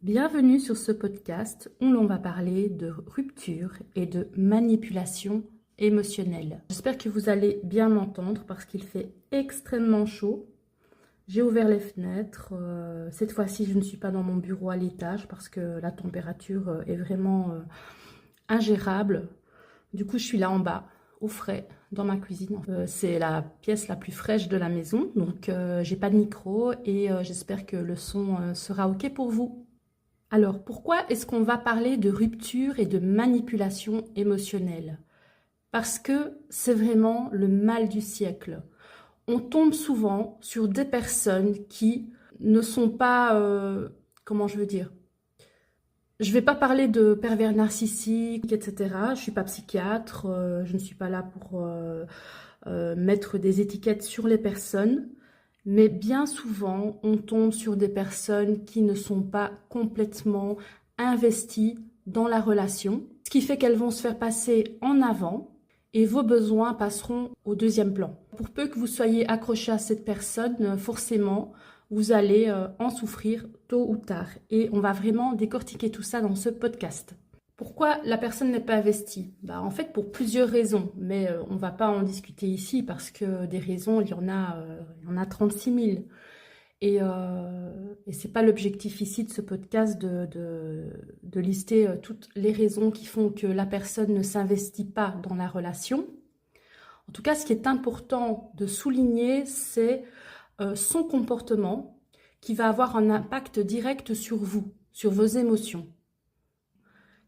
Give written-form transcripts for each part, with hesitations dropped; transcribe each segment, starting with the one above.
Bienvenue sur ce podcast où l'on va parler de rupture et de manipulation émotionnelle. J'espère que vous allez bien m'entendre parce qu'il fait extrêmement chaud. J'ai ouvert les fenêtres. Cette fois-ci, je ne suis pas dans mon bureau à l'étage parce que la température est vraiment ingérable. Du coup, je suis là en bas, au frais, dans ma cuisine. C'est la pièce la plus fraîche de la maison, donc j'ai pas de micro et j'espère que le son sera OK pour vous. Alors, pourquoi est-ce qu'on va parler de rupture et de manipulation émotionnelle? Parce que c'est vraiment le mal du siècle. On tombe souvent sur des personnes qui ne sont pas, comment je veux dire, je ne vais pas parler de pervers narcissiques, etc. Je ne suis pas psychiatre, je ne suis pas là pour mettre des étiquettes sur les personnes. Mais bien souvent, on tombe sur des personnes qui ne sont pas complètement investies dans la relation, ce qui fait qu'elles vont se faire passer en avant et vos besoins passeront au deuxième plan. Pour peu que vous soyez accroché à cette personne, forcément, vous allez en souffrir tôt ou tard. Et on va vraiment décortiquer tout ça dans ce podcast. Pourquoi la personne n'est pas investie? En fait, pour plusieurs raisons, mais on ne va pas en discuter ici parce que des raisons, il y en a 36 000. Et ce n'est pas l'objectif ici de ce podcast de lister toutes les raisons qui font que la personne ne s'investit pas dans la relation. En tout cas, ce qui est important de souligner, c'est son comportement qui va avoir un impact direct sur vous, sur vos émotions.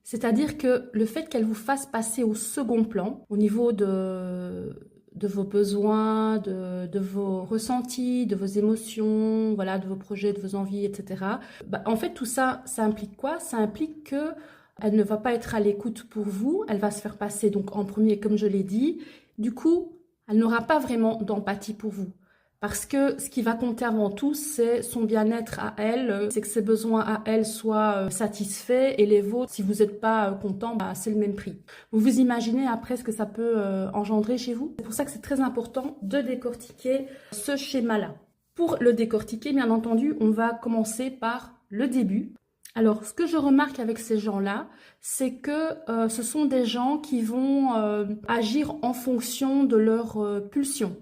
C'est-à-dire que le fait qu'elle vous fasse passer au second plan, au niveau de vos besoins, de vos ressentis, de vos émotions, voilà, de vos projets, de vos envies, etc. En fait, tout ça, ça implique quoi? Ça implique que elle ne va pas être à l'écoute pour vous, elle va se faire passer donc en premier, comme je l'ai dit. Du coup, elle n'aura pas vraiment d'empathie pour vous. Parce que ce qui va compter avant tout, c'est son bien-être à elle, c'est que ses besoins à elle soient satisfaits et les vôtres, si vous n'êtes pas content, c'est le même prix. Vous vous imaginez après ce que ça peut engendrer chez vous? C'est pour ça que c'est très important de décortiquer ce schéma-là. Pour le décortiquer, bien entendu, on va commencer par le début. Alors, ce que je remarque avec ces gens-là, c'est que ce sont des gens qui vont agir en fonction de leurs pulsions.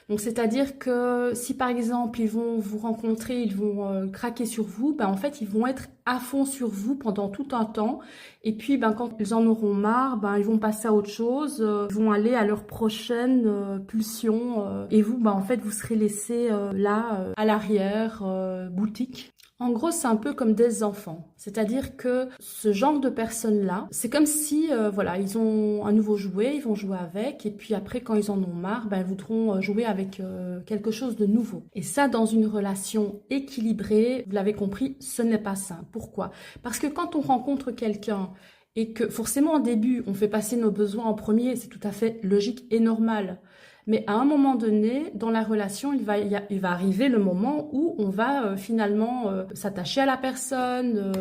Donc, c'est-à-dire que si par exemple ils vont vous rencontrer, ils vont craquer sur vous, en fait ils vont être à fond sur vous pendant tout un temps. Et puis quand ils en auront marre, ils vont passer à autre chose, ils vont aller à leur prochaine pulsion. Et vous, en fait vous serez laissé là, à l'arrière, boutique. En gros, c'est un peu comme des enfants. C'est-à-dire que ce genre de personnes-là, c'est comme si, ils ont un nouveau jouet, ils vont jouer avec, et puis après, quand ils en ont marre, ils voudront jouer avec quelque chose de nouveau. Et ça, dans une relation équilibrée, vous l'avez compris, ce n'est pas sain. Pourquoi? Parce que quand on rencontre quelqu'un et que forcément, au début, on fait passer nos besoins en premier, c'est tout à fait logique et normal. Mais à un moment donné, dans la relation, il va arriver le moment où on va finalement s'attacher à la personne,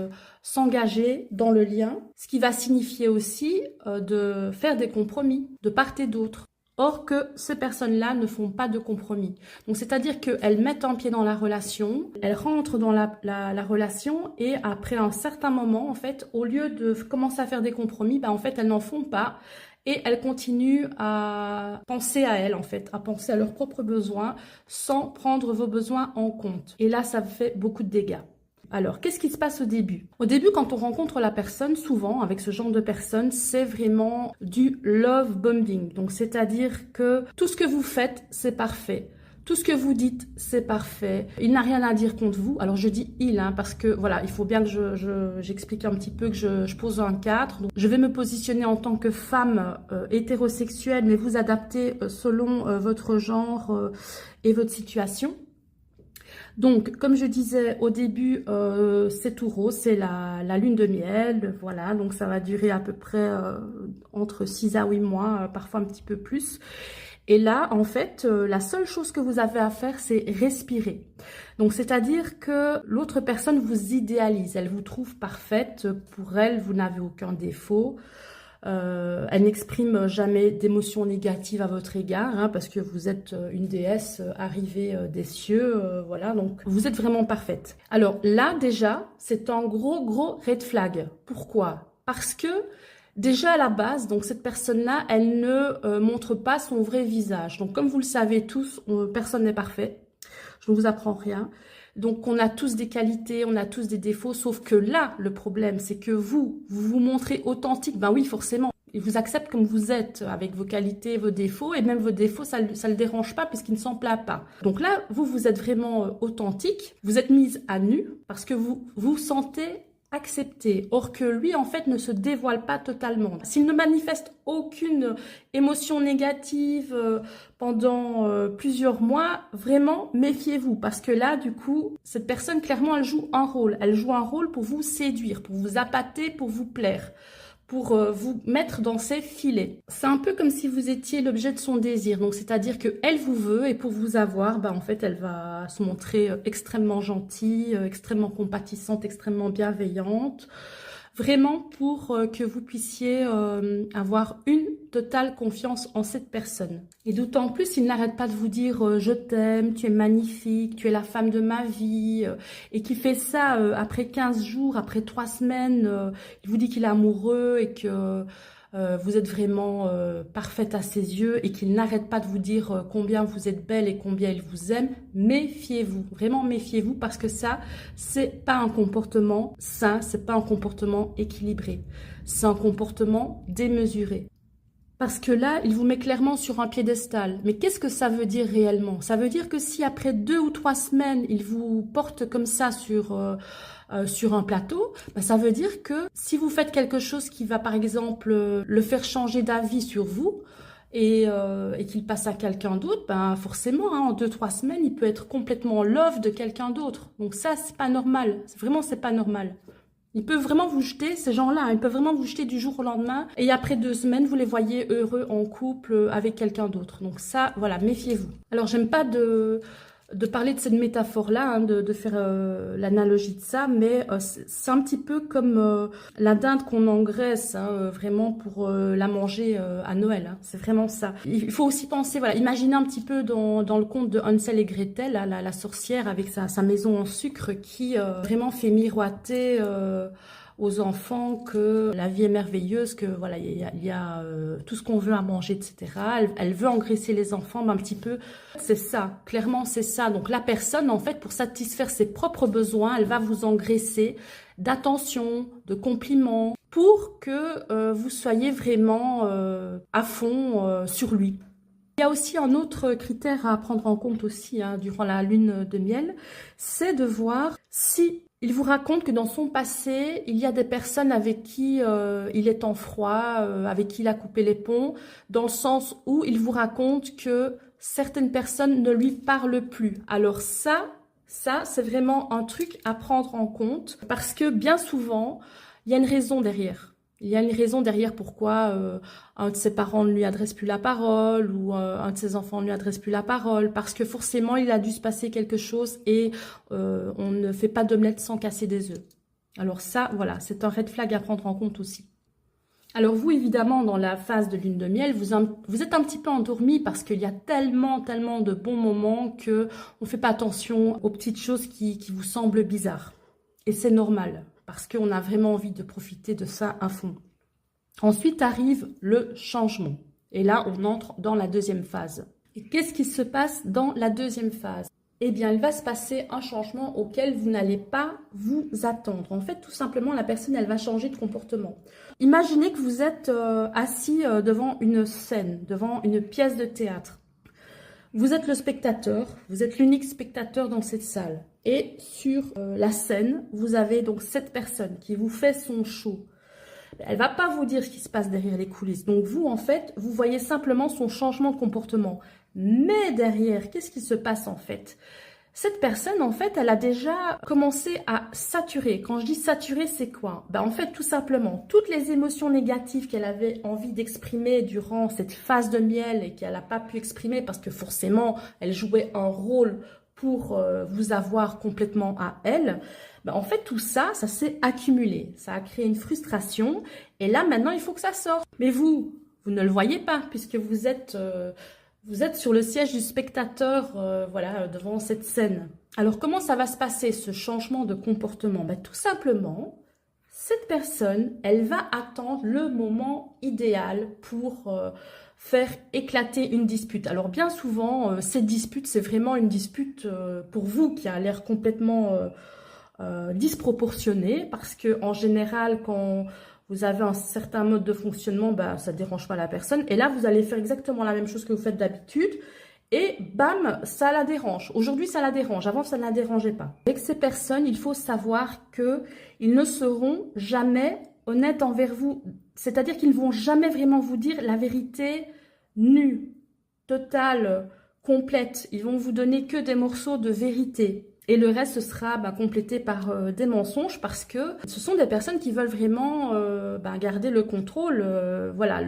s'engager dans le lien, ce qui va signifier aussi de faire des compromis de part et d'autre. Or que ces personnes-là ne font pas de compromis. Donc c'est-à-dire qu'elles mettent un pied dans la relation, elles rentrent dans la relation et après un certain moment, en fait, au lieu de commencer à faire des compromis, en fait, elles n'en font pas. Et elles continuent à penser à elles, en fait, à penser à leurs propres besoins sans prendre vos besoins en compte. Et là, ça fait beaucoup de dégâts. Alors, qu'est-ce qui se passe au début? Au début, quand on rencontre la personne, souvent, avec ce genre de personnes, c'est vraiment du love bombing. Donc, c'est-à-dire que tout ce que vous faites, c'est parfait. Tout ce que vous dites, c'est parfait. Il n'a rien à dire contre vous. Alors, je dis il, parce que, voilà, il faut bien que j'explique un petit peu, que je pose un cadre. Donc, je vais me positionner en tant que femme hétérosexuelle, mais vous adapter selon votre genre et votre situation. Donc, comme je disais au début, c'est tout rose, c'est la lune de miel, voilà. Donc, ça va durer à peu près entre 6 à 8 mois, parfois un petit peu plus. Et là, en fait, la seule chose que vous avez à faire, c'est respirer. Donc, c'est-à-dire que l'autre personne vous idéalise, elle vous trouve parfaite. Pour elle, vous n'avez aucun défaut. Elle n'exprime jamais d'émotions négatives à votre égard, hein, parce que vous êtes une déesse arrivée des cieux, voilà, donc vous êtes vraiment parfaite. Alors là, déjà, c'est un gros red flag. Pourquoi? Parce que déjà à la base, donc cette personne-là, elle ne montre pas son vrai visage. Donc comme vous le savez tous, personne n'est parfait. Je ne vous apprends rien. Donc, on a tous des qualités, on a tous des défauts, sauf que là, le problème, c'est que vous vous montrez authentique. Ben oui, forcément. Il vous accepte comme vous êtes, avec vos qualités, vos défauts, et même vos défauts, ça le dérange pas puisqu'il ne s'en plaint pas. Donc là, vous êtes vraiment authentique, vous êtes mise à nu parce que vous vous sentez accepté. Or que lui, en fait, ne se dévoile pas totalement. S'il ne manifeste aucune émotion négative pendant plusieurs mois, vraiment, méfiez-vous. Parce que là, du coup, cette personne, clairement, elle joue un rôle. Elle joue un rôle pour vous séduire, pour vous appâter, pour vous plaire, pour vous mettre dans ses filets. C'est un peu comme si vous étiez l'objet de son désir. Donc, c'est-à-dire qu'elle vous veut et pour vous avoir, en fait, elle va se montrer extrêmement gentille, extrêmement compatissante, extrêmement bienveillante. Vraiment pour que vous puissiez avoir une totale confiance en cette personne. Et d'autant plus, il n'arrête pas de vous dire je t'aime, tu es magnifique, tu es la femme de ma vie. Et qui fait ça après 15 jours, après 3 semaines. Il vous dit qu'il est amoureux et que vous êtes vraiment parfaite à ses yeux et qu'il n'arrête pas de vous dire combien vous êtes belle et combien il vous aime. Méfiez-vous, vraiment méfiez-vous parce que ça, c'est pas un comportement sain, c'est pas un comportement équilibré. C'est un comportement démesuré. Parce que là, il vous met clairement sur un piédestal. Mais qu'est-ce que ça veut dire réellement? Ça veut dire que si après 2 ou 3 semaines, il vous porte comme ça sur un plateau, ça veut dire que si vous faites quelque chose qui va par exemple le faire changer d'avis sur vous et qu'il passe à quelqu'un d'autre, forcément, hein, en 2-3 semaines, il peut être complètement love de quelqu'un d'autre. Donc ça, c'est pas normal. Vraiment, c'est pas normal. Ils peuvent vraiment vous jeter, ces gens-là, hein, ils peuvent vraiment vous jeter du jour au lendemain. Et après 2 semaines, vous les voyez heureux en couple avec quelqu'un d'autre. Donc ça, voilà, méfiez-vous. Alors, j'aime pas de parler de cette métaphore-là, hein, de faire l'analogie de ça, mais c'est un petit peu comme la dinde qu'on engraisse, hein, vraiment pour la manger à Noël. Hein, c'est vraiment ça. Il faut aussi penser, voilà, imaginez un petit peu dans le conte de Hansel et Gretel, la sorcière avec sa maison en sucre qui vraiment fait miroiter aux enfants que la vie est merveilleuse, que voilà, il y a tout ce qu'on veut à manger, etc. Elle veut engraisser les enfants, mais un petit peu, c'est ça, clairement c'est ça. Donc la personne, en fait, pour satisfaire ses propres besoins, elle va vous engraisser d'attention, de compliments, pour que vous soyez vraiment à fond sur lui. Il y a aussi un autre critère à prendre en compte aussi hein, durant la lune de miel, c'est de voir si il vous raconte que dans son passé, il y a des personnes avec qui il est en froid, avec qui il a coupé les ponts, dans le sens où il vous raconte que certaines personnes ne lui parlent plus. Alors ça c'est vraiment un truc à prendre en compte parce que bien souvent, il y a une raison derrière. Il y a une raison derrière pourquoi un de ses parents ne lui adresse plus la parole ou un de ses enfants ne lui adresse plus la parole. Parce que forcément, il a dû se passer quelque chose et on ne fait pas d'omelette sans casser des œufs. Alors ça, voilà, c'est un red flag à prendre en compte aussi. Alors vous, évidemment, dans la phase de lune de miel, vous êtes un petit peu endormi parce qu'il y a tellement de bons moments qu'on ne fait pas attention aux petites choses qui vous semblent bizarres. Et c'est normal. Parce qu'on a vraiment envie de profiter de ça à fond. Ensuite arrive le changement. Et là, on entre dans la deuxième phase. Et qu'est-ce qui se passe dans la deuxième phase? Eh bien, il va se passer un changement auquel vous n'allez pas vous attendre. En fait, tout simplement, la personne, elle va changer de comportement. Imaginez que vous êtes assis devant une scène, devant une pièce de théâtre. Vous êtes le spectateur, vous êtes l'unique spectateur dans cette salle. Et sur la scène, vous avez donc cette personne qui vous fait son show. Elle va pas vous dire ce qui se passe derrière les coulisses. Donc vous, en fait, vous voyez simplement son changement de comportement. Mais derrière, qu'est-ce qui se passe en fait? Cette personne, en fait, elle a déjà commencé à saturer. Quand je dis saturer, c'est quoi? En fait, tout simplement, toutes les émotions négatives qu'elle avait envie d'exprimer durant cette phase de miel et qu'elle n'a pas pu exprimer parce que forcément, elle jouait un rôle pour vous avoir complètement à elle, ben, en fait, tout ça, ça s'est accumulé. Ça a créé une frustration. Et là, maintenant, il faut que ça sorte. Mais vous ne le voyez pas puisque vous êtes sur le siège du spectateur, voilà, devant cette scène. Alors, comment ça va se passer, ce changement de comportement? Ben, tout simplement, cette personne, elle va attendre le moment idéal pour faire éclater une dispute. Alors, bien souvent, cette dispute, c'est vraiment une dispute pour vous qui a l'air complètement disproportionnée parce que en général, quand vous avez un certain mode de fonctionnement, bah, ça ne dérange pas la personne. Et là, vous allez faire exactement la même chose que vous faites d'habitude. Et bam, ça la dérange. Aujourd'hui, ça la dérange. Avant, ça ne la dérangeait pas. Avec ces personnes, il faut savoir qu'ils ne seront jamais honnêtes envers vous. C'est-à-dire qu'ils ne vont jamais vraiment vous dire la vérité nue, totale, complète. Ils vont vous donner que des morceaux de vérité. Et le reste, ce sera complété par des mensonges parce que ce sont des personnes qui veulent vraiment garder le contrôle. Voilà,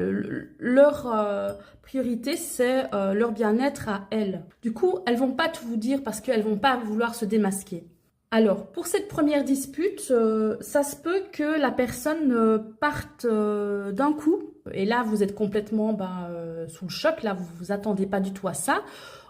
leur priorité, c'est leur bien-être à elles. Du coup, elles vont pas tout vous dire parce qu'elles vont pas vouloir se démasquer. Alors, pour cette première dispute, ça se peut que la personne parte d'un coup. Et là, vous êtes complètement sous le choc. Là, vous vous attendez pas du tout à ça.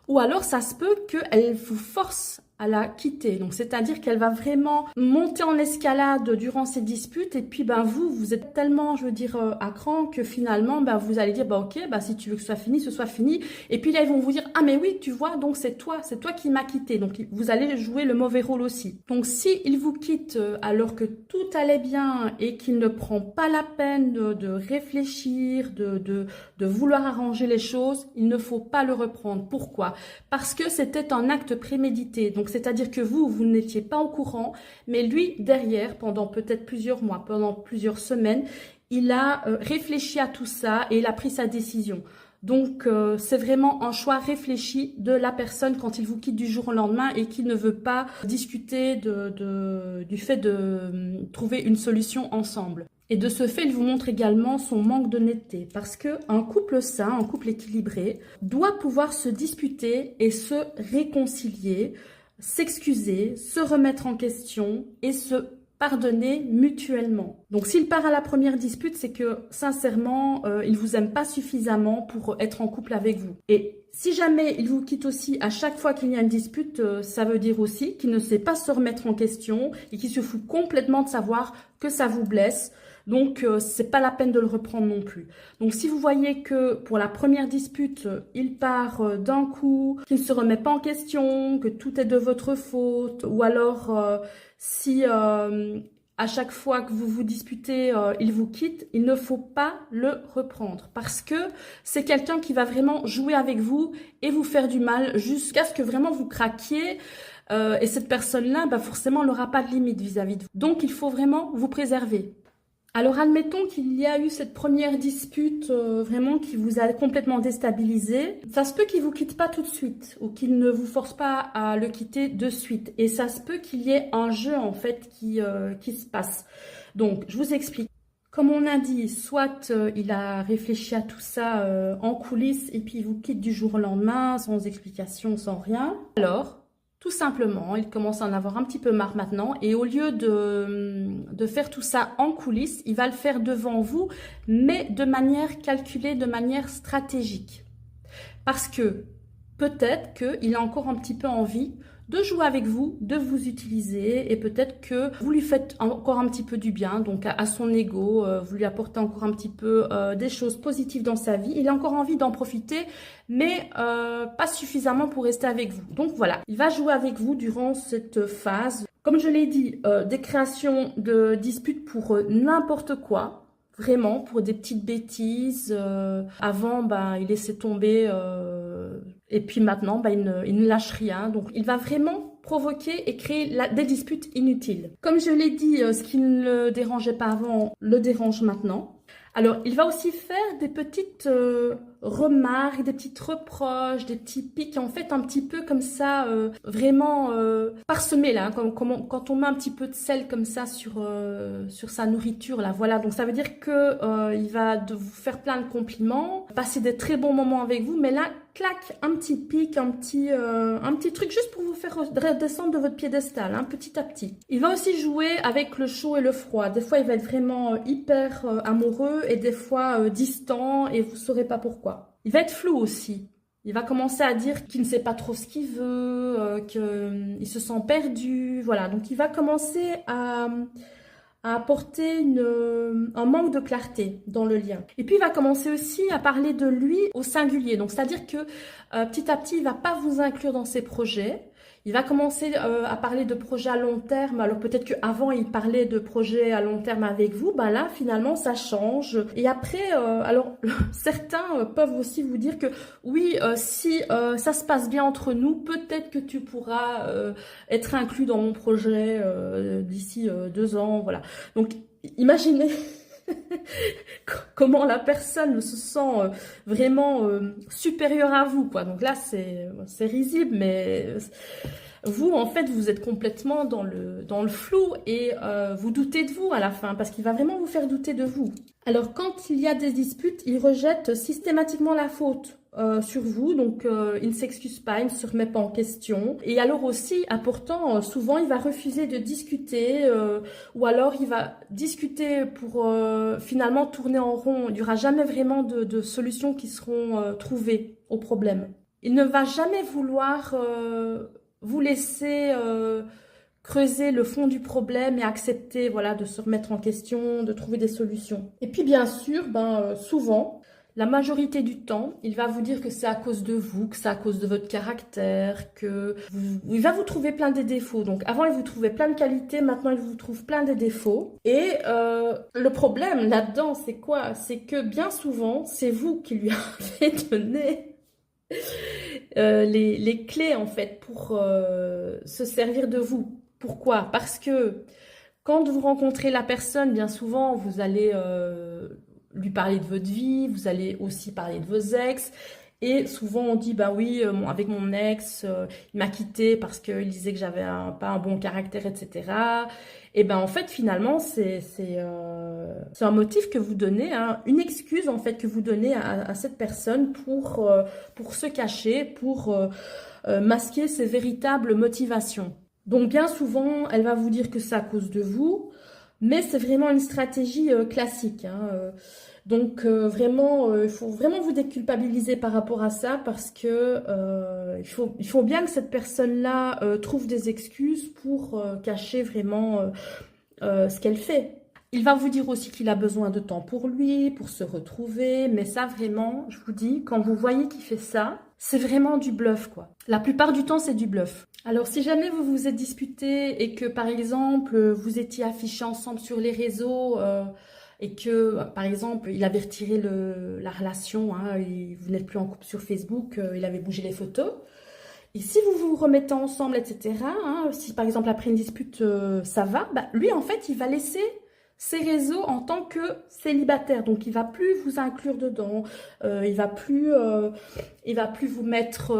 Ou alors, ça se peut qu'elle vous force à la quitter. Donc, c'est-à-dire qu'elle va vraiment monter en escalade durant ces disputes. Et puis, vous êtes tellement, je veux dire, à cran que finalement, vous allez dire, ok, si tu veux que ce soit fini. Et puis là, ils vont vous dire, ah, mais oui, tu vois, donc c'est toi qui m'as quitté. Donc, vous allez jouer le mauvais rôle aussi. Donc, si il vous quitte alors que tout allait bien et qu'il ne prend pas la peine de réfléchir, de vouloir arranger les choses, il ne faut pas le reprendre. Pourquoi? Parce que c'était un acte prémédité. Donc, c'est-à-dire que vous n'étiez pas au courant, mais lui, derrière, pendant peut-être plusieurs mois, pendant plusieurs semaines, il a réfléchi à tout ça et il a pris sa décision. Donc, c'est vraiment un choix réfléchi de la personne quand il vous quitte du jour au lendemain et qu'il ne veut pas discuter du fait de trouver une solution ensemble. Et de ce fait, il vous montre également son manque d'honnêteté parce qu'un couple sain, un couple équilibré, doit pouvoir se disputer et se réconcilier, s'excuser, se remettre en question et se pardonner mutuellement. Donc s'il part à la première dispute, c'est que sincèrement, il vous aime pas suffisamment pour être en couple avec vous. Et si jamais il vous quitte aussi à chaque fois qu'il y a une dispute, ça veut dire aussi qu'il ne sait pas se remettre en question et qu'il se fout complètement de savoir que ça vous blesse. Donc, c'est pas la peine de le reprendre non plus. Donc, si vous voyez que pour la première dispute, il part d'un coup, qu'il ne se remet pas en question, que tout est de votre faute, ou alors si à chaque fois que vous vous disputez, il vous quitte, il ne faut pas le reprendre parce que c'est quelqu'un qui va vraiment jouer avec vous et vous faire du mal jusqu'à ce que vraiment vous craquiez. Et cette personne-là, forcément, elle n'aura pas de limite vis-à-vis de vous. Donc, il faut vraiment vous préserver. Alors, admettons qu'il y a eu cette première dispute vraiment qui vous a complètement déstabilisé. Ça se peut qu'il ne vous quitte pas tout de suite ou qu'il ne vous force pas à le quitter de suite. Et ça se peut qu'il y ait un jeu en fait qui se passe. Donc, je vous explique. Comme on a dit, soit il a réfléchi à tout ça en coulisses et puis il vous quitte du jour au lendemain, sans explication, sans rien. Alors, tout simplement, il commence à en avoir un petit peu marre maintenant et au lieu de faire tout ça en coulisses, il va le faire devant vous, mais de manière calculée, de manière stratégique. Parce que peut-être qu'il a encore un petit peu envie de jouer avec vous, de vous utiliser et peut-être que vous lui faites encore un petit peu du bien, donc à son ego, vous lui apportez encore un petit peu des choses positives dans sa vie. Il a encore envie d'en profiter, mais pas suffisamment pour rester avec vous. Donc voilà, il va jouer avec vous durant cette phase. Comme je l'ai dit, des créations de disputes pour n'importe quoi. Vraiment, pour des petites bêtises. Avant, il laissait tomber. Et puis maintenant, il ne lâche rien. Donc, il va vraiment provoquer et créer des disputes inutiles. Comme je l'ai dit, ce qui ne le dérangeait pas avant le dérange maintenant. Alors, il va aussi faire des petites remarques, des petites reproches, des petits pics, en fait, un petit peu comme ça, vraiment parsemés, là, quand on met un petit peu de sel comme ça sur sa nourriture, là, voilà. Donc, ça veut dire que il va vous faire plein de compliments, passer des très bons moments avec vous, mais là, clac, un petit pic, un petit truc juste pour vous faire redescendre de votre piédestal, hein, petit à petit. Il va aussi jouer avec le chaud et le froid. Des fois, il va être vraiment hyper amoureux et des fois distant et vous ne saurez pas pourquoi. Il va être flou aussi. Il va commencer à dire qu'il ne sait pas trop ce qu'il veut, qu'il se sent perdu, voilà. Donc, il va commencer à apporter un manque de clarté dans le lien. Et puis, il va commencer aussi à parler de lui au singulier. Donc, c'est-à-dire que petit à petit, il ne va pas vous inclure dans ses projets. Il va commencer à parler de projets à long terme. Alors, peut-être qu'avant, il parlait de projets à long terme avec vous. Ben là, finalement, ça change. Et après, alors, certains peuvent aussi vous dire que oui, si ça se passe bien entre nous, peut-être que tu pourras être inclus dans mon projet d'ici 2 ans. Voilà. Donc, imaginez comment la personne se sent vraiment supérieure à vous, quoi. Donc là, c'est risible, mais vous, en fait, vous êtes complètement dans le flou et vous doutez de vous à la fin, parce qu'il va vraiment vous faire douter de vous. Alors, quand il y a des disputes, il rejette systématiquement la faute sur vous, donc il ne s'excuse pas, il ne se remet pas en question. Et alors aussi, important, souvent, il va refuser de discuter ou alors il va discuter pour finalement tourner en rond. Il n'y aura jamais vraiment de solutions qui seront trouvées au problème. Il ne va jamais vouloir vous laisser creuser le fond du problème et accepter, voilà, de se remettre en question, de trouver des solutions. Et puis bien sûr, souvent, la majorité du temps, il va vous dire que c'est à cause de vous, que c'est à cause de votre caractère, il va vous trouver plein de défauts. Donc avant, il vous trouvait plein de qualités, maintenant, il vous trouve plein de défauts. Et le problème là-dedans, c'est quoi? C'est que bien souvent, c'est vous qui lui avez donné les clés, en fait, pour se servir de vous. Pourquoi? Parce que quand vous rencontrez la personne, bien souvent, vous allez lui parler de votre vie, vous allez aussi parler de vos ex. Et souvent, on dit, bah oui, avec mon ex, il m'a quitté parce qu'il disait que j'avais pas un bon caractère, etc. Et ben en fait, finalement, c'est un motif que vous donnez, hein, une excuse en fait que vous donnez à cette personne pour se cacher, pour masquer ses véritables motivations. Donc bien souvent, elle va vous dire que c'est à cause de vous, mais c'est vraiment une stratégie classique, hein. Donc vraiment, il faut vraiment vous déculpabiliser par rapport à ça parce que il faut bien que cette personne-là trouve des excuses pour cacher vraiment ce qu'elle fait. Il va vous dire aussi qu'il a besoin de temps pour lui, pour se retrouver, mais ça vraiment, je vous dis, quand vous voyez qu'il fait ça, c'est vraiment du bluff, quoi. La plupart du temps, c'est du bluff. Alors, si jamais vous vous êtes disputé et que, par exemple, vous étiez affichés ensemble sur les réseaux et que, par exemple, il avait retiré la relation, hein, vous n'êtes plus en couple sur Facebook, il avait bougé les photos. Et si vous vous remettez ensemble, etc., hein, si par exemple après une dispute, ça va, bah, lui, en fait, il va laisser ses réseaux en tant que célibataire. Donc, il va plus vous inclure dedans. Il va plus vous mettre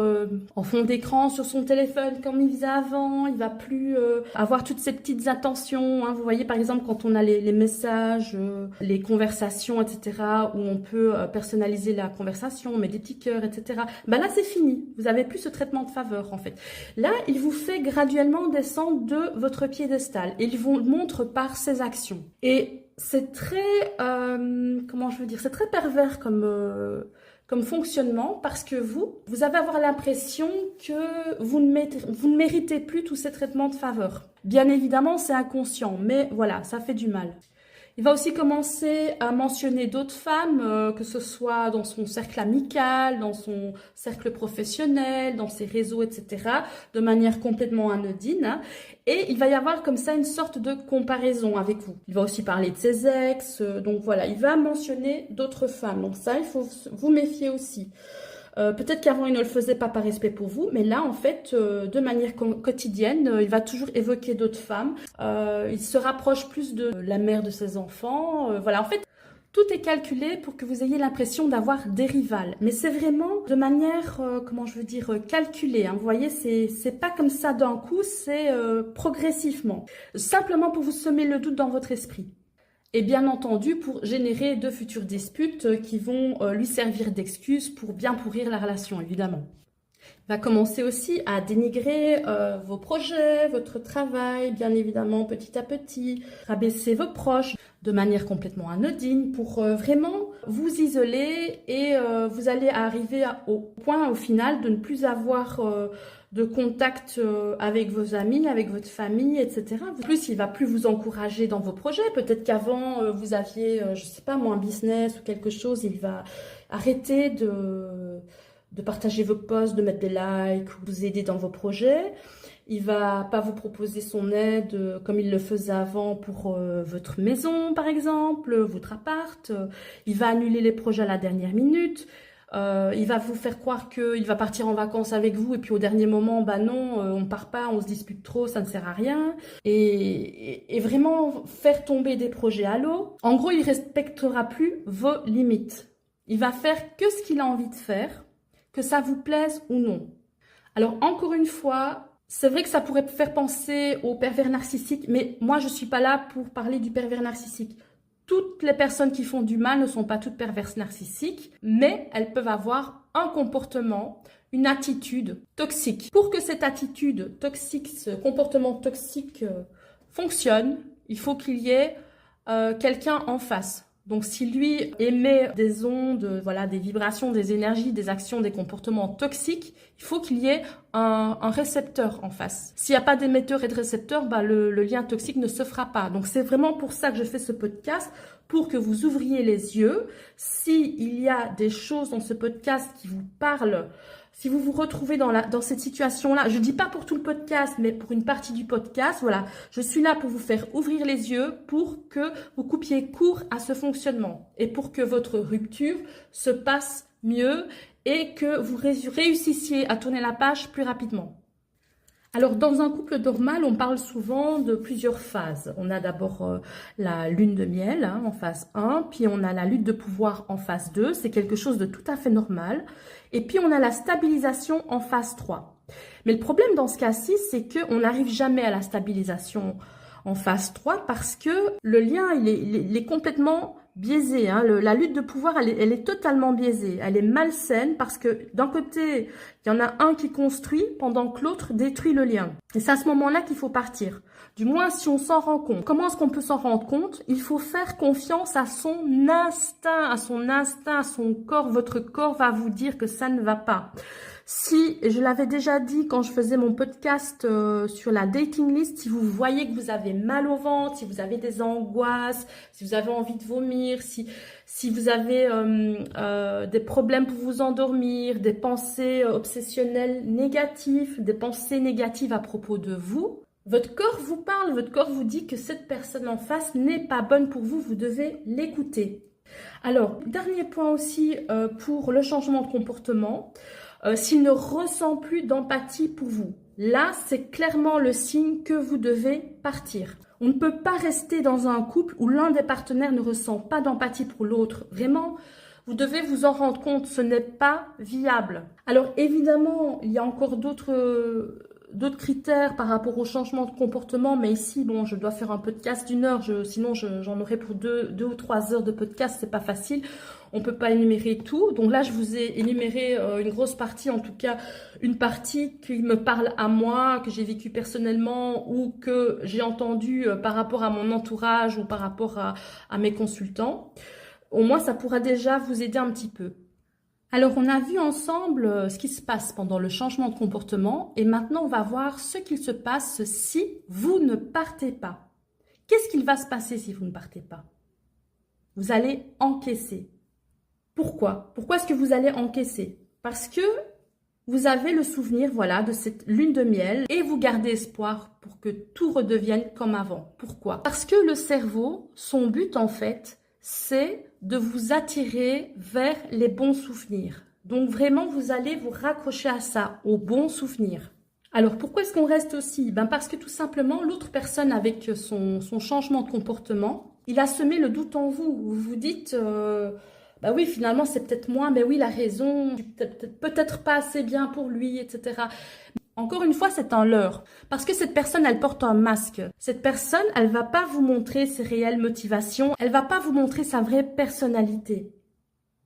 en fond d'écran sur son téléphone comme il faisait avant. Il va plus avoir toutes ces petites attentions, hein. Vous voyez, par exemple, quand on a les messages, les conversations, etc., où on peut personnaliser la conversation, on met des petits cœurs, etc. Ben là, c'est fini. Vous avez plus ce traitement de faveur, en fait. Là, il vous fait graduellement descendre de votre piédestal. Et il vous montre par ses actions. Et c'est très, comment je veux dire, c'est très pervers comme fonctionnement parce que vous allez avoir l'impression que vous ne méritez plus tous ces traitements de faveur. Bien évidemment, c'est inconscient, mais voilà, ça fait du mal. Il va aussi commencer à mentionner d'autres femmes, que ce soit dans son cercle amical, dans son cercle professionnel, dans ses réseaux, etc., de manière complètement anodine, hein. Et il va y avoir comme ça une sorte de comparaison avec vous. Il va aussi parler de ses ex, donc voilà, il va mentionner d'autres femmes. Donc ça, il faut vous méfier aussi. Peut-être qu'avant, il ne le faisait pas par respect pour vous, mais là, en fait, de manière quotidienne, il va toujours évoquer d'autres femmes. Il se rapproche plus de la mère de ses enfants. Voilà, en fait, tout est calculé pour que vous ayez l'impression d'avoir des rivales. Mais c'est vraiment de manière, comment je veux dire, calculée, hein. Vous voyez, c'est pas comme ça d'un coup, c'est progressivement. Simplement pour vous semer le doute dans votre esprit. Et bien entendu, pour générer de futures disputes qui vont lui servir d'excuse pour bien pourrir la relation, évidemment. Il va commencer aussi à dénigrer vos projets, votre travail, bien évidemment, petit à petit, rabaisser vos proches de manière complètement anodine pour vraiment vous isoler et vous allez arriver au point, au final, de ne plus avoir de contact avec vos amis, avec votre famille, etc. En plus, il va plus vous encourager dans vos projets. Peut-être qu'avant, vous aviez, je sais pas moi, un business ou quelque chose. Il va arrêter de partager vos posts, de mettre des likes, ou vous aider dans vos projets. Il va pas vous proposer son aide comme il le faisait avant pour votre maison, par exemple, votre appart. Il va annuler les projets à la dernière minute. Il va vous faire croire qu'il va partir en vacances avec vous et puis au dernier moment, bah non, on part pas, on se dispute trop, ça ne sert à rien. Et vraiment faire tomber des projets à l'eau. En gros, il respectera plus vos limites. Il va faire que ce qu'il a envie de faire, que ça vous plaise ou non. Alors encore une fois, c'est vrai que ça pourrait faire penser au pervers narcissique, mais moi je ne suis pas là pour parler du pervers narcissique. Toutes les personnes qui font du mal ne sont pas toutes perverses narcissiques, mais elles peuvent avoir un comportement, une attitude toxique. Pour que cette attitude toxique, ce comportement toxique fonctionne, il faut qu'il y ait quelqu'un en face. Donc, si lui émet des ondes, voilà, des vibrations, des énergies, des actions, des comportements toxiques, il faut qu'il y ait un récepteur en face. S'il n'y a pas d'émetteur et de récepteur, bah, le lien toxique ne se fera pas. Donc, c'est vraiment pour ça que je fais ce podcast, pour que vous ouvriez les yeux. S'il y a des choses dans ce podcast qui vous parlent, si vous vous retrouvez dans cette situation-là, je ne dis pas pour tout le podcast, mais pour une partie du podcast, voilà, je suis là pour vous faire ouvrir les yeux pour que vous coupiez court à ce fonctionnement et pour que votre rupture se passe mieux et que vous réussissiez à tourner la page plus rapidement. Alors, dans un couple normal, on parle souvent de plusieurs phases. On a d'abord la lune de miel en phase 1, puis on a la lutte de pouvoir en phase 2, c'est quelque chose de tout à fait normal. Et puis, on a la stabilisation en phase 3. Mais le problème dans ce cas-ci, c'est qu'on n'arrive jamais à la stabilisation en phase 3 parce que le lien, il est complètement biaisée. La lutte de pouvoir, elle est totalement biaisée. Elle est malsaine parce que d'un côté, il y en a un qui construit pendant que l'autre détruit le lien. Et c'est à ce moment-là qu'il faut partir. Du moins, si on s'en rend compte. Comment est-ce qu'on peut s'en rendre compte? Il faut faire confiance à son instinct, à son corps. Votre corps va vous dire que ça ne va pas. Si, je l'avais déjà dit quand je faisais mon podcast sur la dating list, si vous voyez que vous avez mal au ventre, si vous avez des angoisses, si vous avez envie de vomir, si vous avez des problèmes pour vous endormir, des pensées obsessionnelles négatives, des pensées négatives à propos de vous, votre corps vous parle, votre corps vous dit que cette personne en face n'est pas bonne pour vous, vous devez l'écouter. Alors, dernier point aussi pour le changement de comportement. S'il ne ressent plus d'empathie pour vous, là, c'est clairement le signe que vous devez partir. On ne peut pas rester dans un couple où l'un des partenaires ne ressent pas d'empathie pour l'autre. Vraiment, vous devez vous en rendre compte, ce n'est pas viable. Alors évidemment, il y a encore d'autres critères par rapport au changement de comportement, mais ici, bon, je dois faire un podcast d'une heure, sinon j'en aurais pour 2 ou 3 heures de podcast, c'est pas facile. On peut pas énumérer tout. Donc là, je vous ai énuméré une grosse partie, en tout cas une partie qui me parle à moi, que j'ai vécu personnellement ou que j'ai entendu par rapport à mon entourage ou par rapport à mes consultants. Au moins, ça pourra déjà vous aider un petit peu. Alors, on a vu ensemble ce qui se passe pendant le changement de comportement et maintenant, on va voir ce qu'il se passe si vous ne partez pas. Qu'est-ce qu'il va se passer si vous ne partez pas? Vous allez encaisser. Pourquoi? Pourquoi est-ce que vous allez encaisser? Parce que vous avez le souvenir, voilà, de cette lune de miel et vous gardez espoir pour que tout redevienne comme avant. Pourquoi? Parce que le cerveau, son but en fait, c'est de vous attirer vers les bons souvenirs. Donc vraiment, vous allez vous raccrocher à ça, aux bons souvenirs. Alors pourquoi est-ce qu'on reste aussi? Parce que tout simplement, l'autre personne avec son changement de comportement, il a semé le doute en vous. Vous vous dites... bah oui, finalement, c'est peut-être moi, mais oui, il a raison, peut-être pas assez bien pour lui, etc. Encore une fois, c'est un leurre. Parce que cette personne, elle porte un masque. Cette personne, elle va pas vous montrer ses réelles motivations. Elle va pas vous montrer sa vraie personnalité.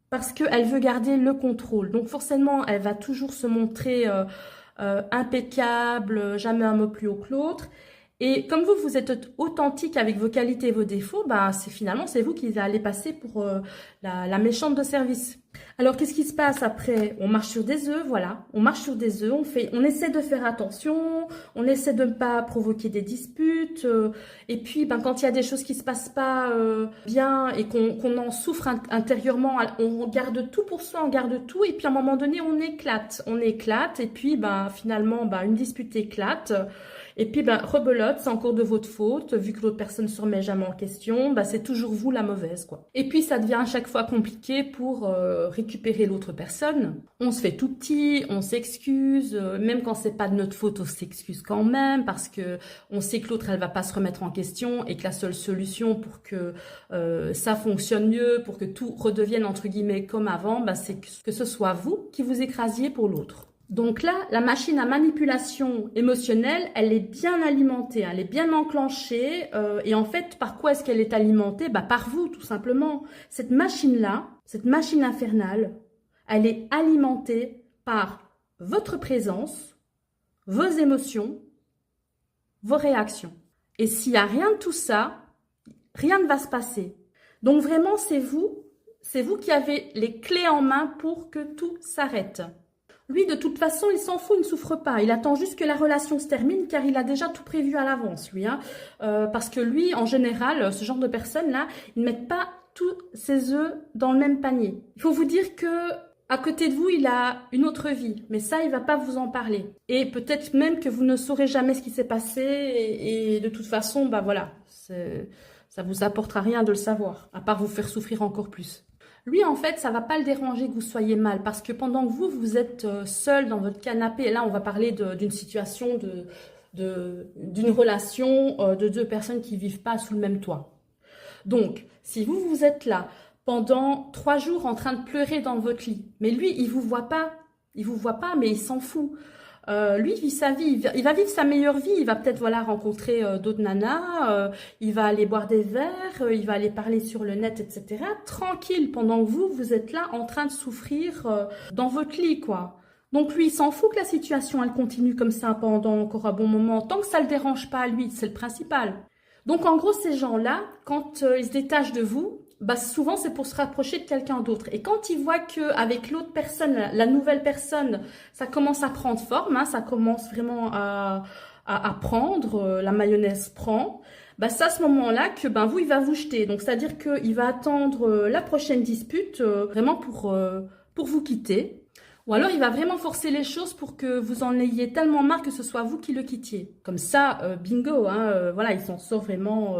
Parce qu'elle veut garder le contrôle. Donc forcément, elle va toujours se montrer impeccable, jamais un mot plus haut que l'autre. Et comme vous, vous êtes authentique avec vos qualités et vos défauts, bah, finalement, c'est vous qui allez passer pour la méchante de service. Alors, qu'est-ce qui se passe après? On marche sur des œufs, voilà. On marche sur des œufs, on essaie de faire attention, on essaie de ne pas provoquer des disputes. Et puis, ben, quand il y a des choses qui se passent pas bien et qu'on en souffre intérieurement, on garde tout pour soi, on garde tout. Et puis, à un moment donné, on éclate. On éclate et puis, ben, finalement, ben, une dispute éclate. Et puis, ben, rebelote, c'est encore de votre faute, vu que l'autre personne ne se remet jamais en question, ben, c'est toujours vous la mauvaise, quoi. Et puis, ça devient à chaque fois compliqué pour récupérer l'autre personne. On se fait tout petit, on s'excuse, même quand c'est pas de notre faute, on s'excuse quand même, parce que on sait que l'autre, elle va pas se remettre en question, et que la seule solution pour que ça fonctionne mieux, pour que tout redevienne, entre guillemets, comme avant, ben, c'est que ce soit vous qui vous écrasiez pour l'autre. Donc là, la machine à manipulation émotionnelle, elle est bien alimentée, elle est bien enclenchée. Et en fait, par quoi est-ce qu'elle est alimentée? Bah, par vous, tout simplement. Cette machine-là, cette machine infernale, elle est alimentée par votre présence, vos émotions, vos réactions. Et s'il n'y a rien de tout ça, rien ne va se passer. Donc vraiment, c'est vous qui avez les clés en main pour que tout s'arrête. Lui, de toute façon, il s'en fout, il ne souffre pas. Il attend juste que la relation se termine car il a déjà tout prévu à l'avance, lui. Parce que lui, en général, ce genre de personnes-là, ils ne mettent pas tous ses œufs dans le même panier. Il faut vous dire que à côté de vous, il a une autre vie. Mais ça, il ne va pas vous en parler. Et peut-être même que vous ne saurez jamais ce qui s'est passé. Et de toute façon, bah voilà, ça vous apportera rien de le savoir, à part vous faire souffrir encore plus. Lui, en fait, ça va pas le déranger que vous soyez mal parce que pendant que vous êtes seul dans votre canapé, et là, on va parler d'une situation, d'une relation de deux personnes qui vivent pas sous le même toit. Donc, si vous êtes là pendant 3 jours en train de pleurer dans votre lit, mais lui, il vous voit pas, mais il s'en fout. Lui, il vit sa vie, il va vivre sa meilleure vie, il va peut-être voilà, rencontrer d'autres nanas, il va aller boire des verres, il va aller parler sur le net, etc. Tranquille, pendant que vous êtes là en train de souffrir dans votre lit, quoi. Donc lui, il s'en fout que la situation, elle continue comme ça pendant encore un bon moment, tant que ça ne le dérange pas à lui, c'est le principal. Donc en gros, ces gens-là, quand ils se détachent de vous, bah souvent c'est pour se rapprocher de quelqu'un d'autre. Et quand ils voient qu'avec l'autre personne, la nouvelle personne, ça commence à prendre forme, hein, ça commence vraiment à prendre, la mayonnaise prend, bah c'est à ce moment-là que ben vous, il va vous jeter. Donc c'est-à-dire qu'il va attendre la prochaine dispute vraiment pour vous quitter. Ou alors, il va vraiment forcer les choses pour que vous en ayez tellement marre que ce soit vous qui le quittiez. Comme ça, bingo, hein, voilà, il s'en sort vraiment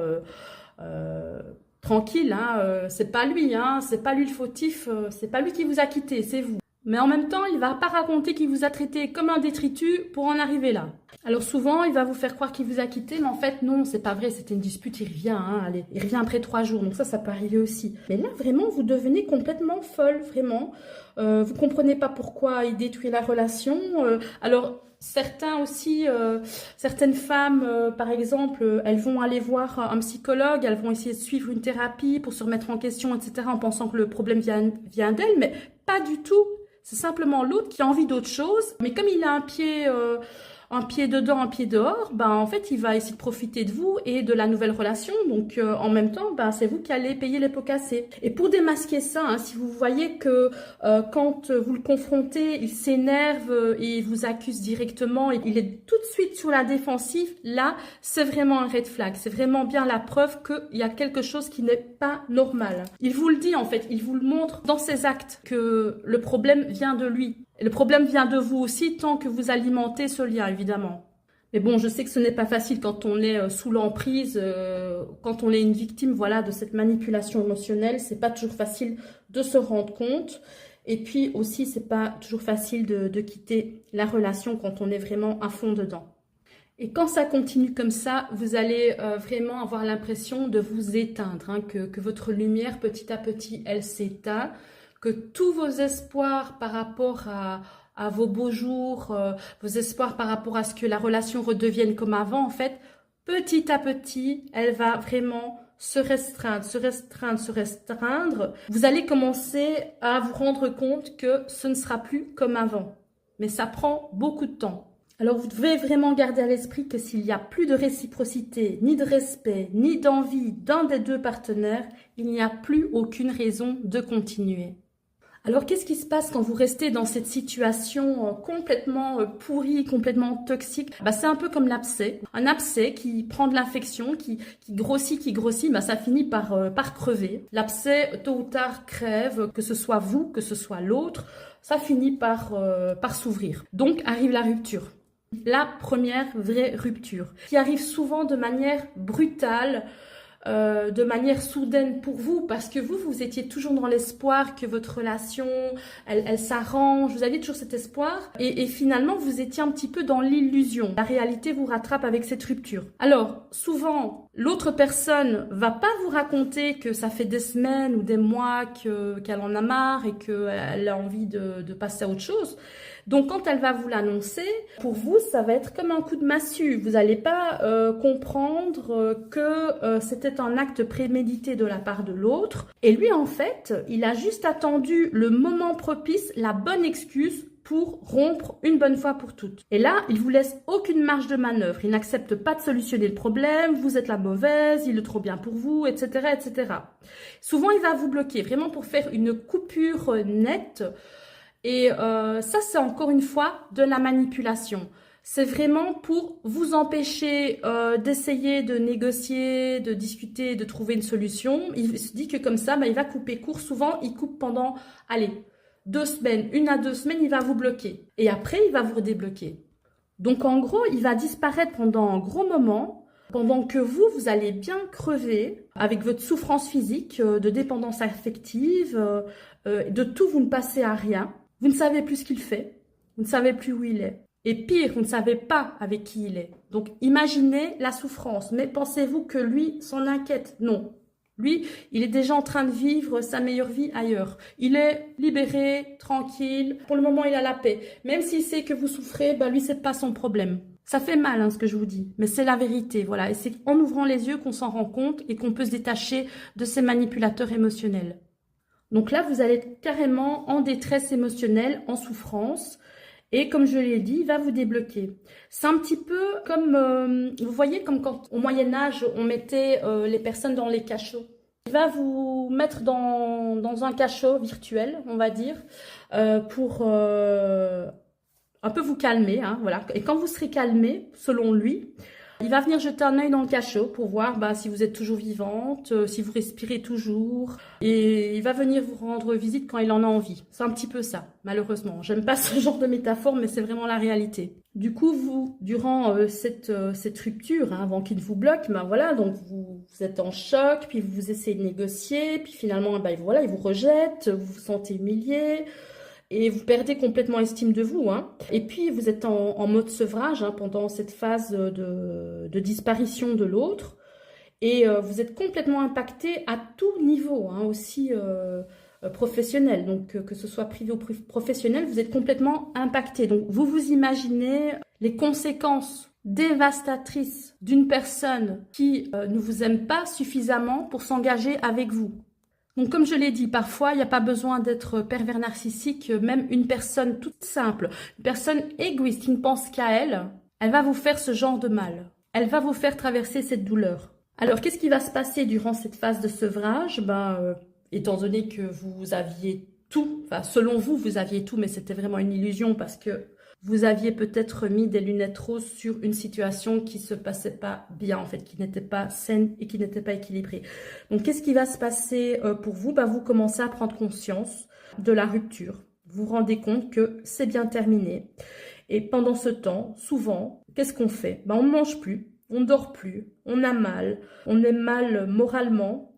tranquille. Hein, c'est pas lui, hein, c'est pas lui le fautif, c'est pas lui qui vous a quitté, c'est vous. Mais en même temps, il va pas raconter qu'il vous a traité comme un détritus pour en arriver là. Alors souvent, il va vous faire croire qu'il vous a quitté, mais en fait, non, c'est pas vrai, c'était une dispute, il revient, hein, allez, il revient après 3 jours, donc ça peut arriver aussi. Mais là, vraiment, vous devenez complètement folle, vraiment. Vous comprenez pas pourquoi il détruit la relation. Alors, certains aussi, certaines femmes, par exemple, elles vont aller voir un psychologue, elles vont essayer de suivre une thérapie pour se remettre en question, etc., en pensant que le problème vient d'elles, mais pas du tout. C'est simplement l'autre qui a envie d'autre chose. Mais comme il a un pied dedans, un pied dehors, ben en fait, il va essayer de profiter de vous et de la nouvelle relation. Donc, en même temps, ben c'est vous qui allez payer les pots cassés. Et pour démasquer ça, hein, si vous voyez que quand vous le confrontez, il s'énerve et il vous accuse directement et il est tout de suite sur la défensive, là, c'est vraiment un red flag. C'est vraiment bien la preuve qu'il y a quelque chose qui n'est pas normal. Il vous le dit, en fait. Il vous le montre dans ses actes que le problème vient de lui. Et le problème vient de vous aussi tant que vous alimentez ce lien, évidemment. Mais bon, je sais que ce n'est pas facile quand on est sous l'emprise, quand on est une victime, voilà, de cette manipulation émotionnelle. C'est pas toujours facile de se rendre compte. Et puis aussi, c'est pas toujours facile de quitter la relation quand on est vraiment à fond dedans. Et quand ça continue comme ça, vous allez vraiment avoir l'impression de vous éteindre, hein, que votre lumière, petit à petit, elle s'éteint, que tous vos espoirs par rapport à vos beaux jours, vos espoirs par rapport à ce que la relation redevienne comme avant, en fait, petit à petit, elle va vraiment se restreindre, se restreindre, se restreindre. Vous allez commencer à vous rendre compte que ce ne sera plus comme avant. Mais ça prend beaucoup de temps. Alors, vous devez vraiment garder à l'esprit que s'il n'y a plus de réciprocité, ni de respect, ni d'envie d'un des deux partenaires, il n'y a plus aucune raison de continuer. Alors, qu'est-ce qui se passe quand vous restez dans cette situation complètement pourrie, complètement toxique? C'est un peu comme l'abcès. Un abcès qui prend de l'infection, qui grossit, ça finit par crever. L'abcès, tôt ou tard, crève, que ce soit vous, que ce soit l'autre, ça finit par s'ouvrir. Donc, arrive la rupture. La première vraie rupture, qui arrive souvent de manière brutale, de manière soudaine pour vous, parce que vous étiez toujours dans l'espoir que votre relation, elle s'arrange, vous aviez toujours cet espoir, et finalement, vous étiez un petit peu dans l'illusion. La réalité vous rattrape avec cette rupture. Alors, souvent, l'autre personne va pas vous raconter que ça fait des semaines ou des mois qu'elle en a marre et qu'elle a envie de passer à autre chose. Donc, quand elle va vous l'annoncer, pour vous, ça va être comme un coup de massue. Vous n'allez pas comprendre que c'était un acte prémédité de la part de l'autre. Et lui, en fait, il a juste attendu le moment propice, la bonne excuse pour rompre une bonne fois pour toutes. Et là, il vous laisse aucune marge de manœuvre. Il n'accepte pas de solutionner le problème, vous êtes la mauvaise, il est trop bien pour vous, etc., etc. Souvent, il va vous bloquer, vraiment pour faire une coupure nette. Et ça, c'est encore une fois de la manipulation. C'est vraiment pour vous empêcher d'essayer de négocier, de discuter, de trouver une solution. Il se dit que comme ça, il va couper court. Souvent, il coupe pendant, allez, 2 semaines, 1 à 2 semaines, il va vous bloquer. Et après, il va vous redébloquer. Donc, en gros, il va disparaître pendant un gros moment, pendant que vous allez bien crever avec votre souffrance physique, de dépendance affective, de tout, vous ne passez à rien. Vous ne savez plus ce qu'il fait, vous ne savez plus où il est. Et pire, vous ne savez pas avec qui il est. Donc, imaginez la souffrance. Mais pensez-vous que lui s'en inquiète? Non. Lui, il est déjà en train de vivre sa meilleure vie ailleurs. Il est libéré, tranquille. Pour le moment, il a la paix. Même s'il sait que vous souffrez, lui, c'est pas son problème. Ça fait mal, ce que je vous dis. Mais c'est la vérité, voilà. Et c'est en ouvrant les yeux qu'on s'en rend compte et qu'on peut se détacher de ces manipulateurs émotionnels. Donc là, vous allez être carrément en détresse émotionnelle, en souffrance. Et comme je l'ai dit, il va vous débloquer. C'est un petit peu comme, vous voyez, comme quand au Moyen-Âge, on mettait les personnes dans les cachots. Il va vous mettre dans un cachot virtuel, on va dire, pour un peu vous calmer. Voilà. Et quand vous serez calmé, selon lui, il va venir jeter un œil dans le cachot pour voir si vous êtes toujours vivante, si vous respirez toujours. Et il va venir vous rendre visite quand il en a envie. C'est un petit peu ça, malheureusement. J'aime pas ce genre de métaphore, mais c'est vraiment la réalité. Du coup, vous, durant cette rupture, avant qu'il vous bloque, voilà, donc vous êtes en choc, puis vous essayez de négocier, puis finalement, voilà, il vous rejette, vous vous sentez humilié. Et vous perdez complètement estime de vous. Et puis, vous êtes en mode sevrage pendant cette phase de disparition de l'autre. Et vous êtes complètement impacté à tout niveau, aussi professionnel. Donc, que ce soit privé ou professionnel, vous êtes complètement impacté. Donc, vous vous imaginez les conséquences dévastatrices d'une personne qui ne vous aime pas suffisamment pour s'engager avec vous. Donc, comme je l'ai dit, parfois, il n'y a pas besoin d'être pervers narcissique. Même une personne toute simple, une personne égoïste qui ne pense qu'à elle, elle va vous faire ce genre de mal. Elle va vous faire traverser cette douleur. Alors, qu'est-ce qui va se passer durant cette phase de sevrage? Étant donné que vous aviez tout, selon vous, vous aviez tout, mais c'était vraiment une illusion parce que vous aviez peut-être mis des lunettes roses sur une situation qui se passait pas bien, en fait, qui n'était pas saine et qui n'était pas équilibrée. Donc, qu'est-ce qui va se passer pour vous? Vous commencez à prendre conscience de la rupture. Vous vous rendez compte que c'est bien terminé. Et pendant ce temps, souvent, qu'est-ce qu'on fait? On ne mange plus, on ne dort plus, on a mal, on est mal moralement,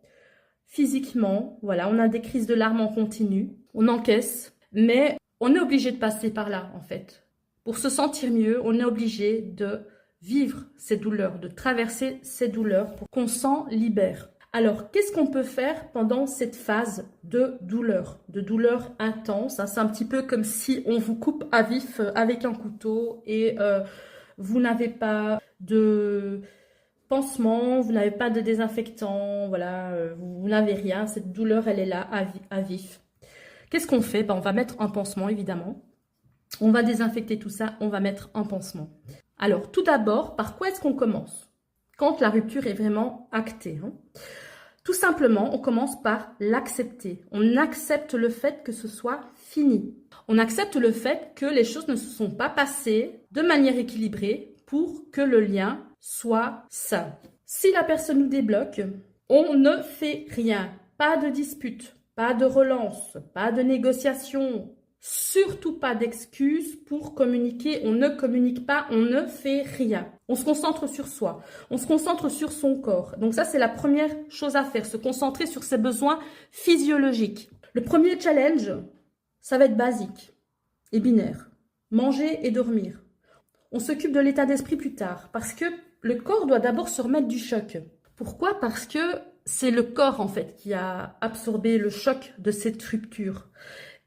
physiquement, voilà, on a des crises de larmes en continu, on encaisse, mais on est obligé de passer par là, en fait. Pour se sentir mieux, on est obligé de vivre ces douleurs, de traverser ces douleurs pour qu'on s'en libère. Alors, qu'est-ce qu'on peut faire pendant cette phase de douleur intense, hein? C'est un petit peu comme si on vous coupe à vif avec un couteau et vous n'avez pas de pansement, vous n'avez pas de désinfectant, voilà, vous n'avez rien. Cette douleur, elle est là à vif. Qu'est-ce qu'on fait? Ben, on va mettre un pansement, évidemment. On va désinfecter tout ça, on va mettre un pansement. Alors, tout d'abord, par quoi est-ce qu'on commence? Quand la rupture est vraiment actée, hein? Tout simplement, on commence par l'accepter. On accepte le fait que ce soit fini. On accepte le fait que les choses ne se sont pas passées de manière équilibrée pour que le lien soit sain. Si la personne nous débloque, on ne fait rien. Pas de dispute, pas de relance, pas de négociation. Surtout pas d'excuses pour communiquer, on ne communique pas, on ne fait rien. On se concentre sur soi, on se concentre sur son corps. Donc ça, c'est la première chose à faire, se concentrer sur ses besoins physiologiques. Le premier challenge, ça va être basique et binaire. Manger et dormir. On s'occupe de l'état d'esprit plus tard parce que le corps doit d'abord se remettre du choc. Pourquoi? Parce que c'est le corps en fait qui a absorbé le choc de cette rupture.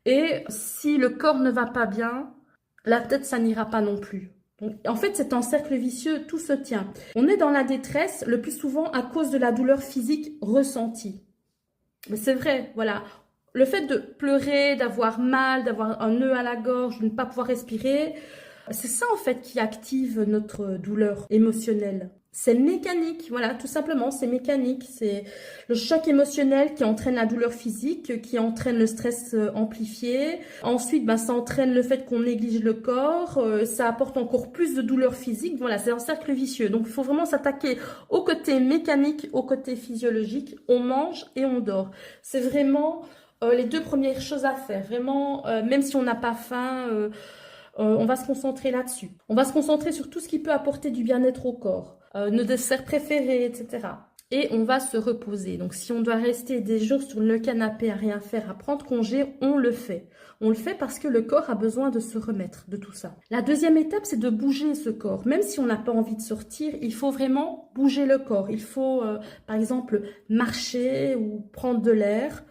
Et si le corps ne va pas bien, la tête, ça n'ira pas non plus. Donc, en fait, c'est un cercle vicieux, tout se tient. On est dans la détresse le plus souvent à cause de la douleur physique ressentie. Mais c'est vrai, voilà. Le fait de pleurer, d'avoir mal, d'avoir un nœud à la gorge, de ne pas pouvoir respirer, c'est ça en fait qui active notre douleur émotionnelle. C'est mécanique, voilà, tout simplement, c'est mécanique. C'est le choc émotionnel qui entraîne la douleur physique, qui entraîne le stress amplifié. Ensuite, ça entraîne le fait qu'on néglige le corps, ça apporte encore plus de douleur physique. Voilà, c'est un cercle vicieux. Donc, il faut vraiment s'attaquer au côté mécanique, au côté physiologique. On mange et on dort. C'est vraiment les deux premières choses à faire. Vraiment, même si on n'a pas faim, on va se concentrer là-dessus. On va se concentrer sur tout ce qui peut apporter du bien-être au corps. Nos desserts préférés, etc. Et on va se reposer. Donc, si on doit rester des jours sur le canapé à rien faire, à prendre congé, on le fait. On le fait parce que le corps a besoin de se remettre de tout ça. La deuxième étape, c'est de bouger ce corps. Même si on n'a pas envie de sortir, il faut vraiment bouger le corps. Il faut, par exemple, marcher ou prendre de l'air.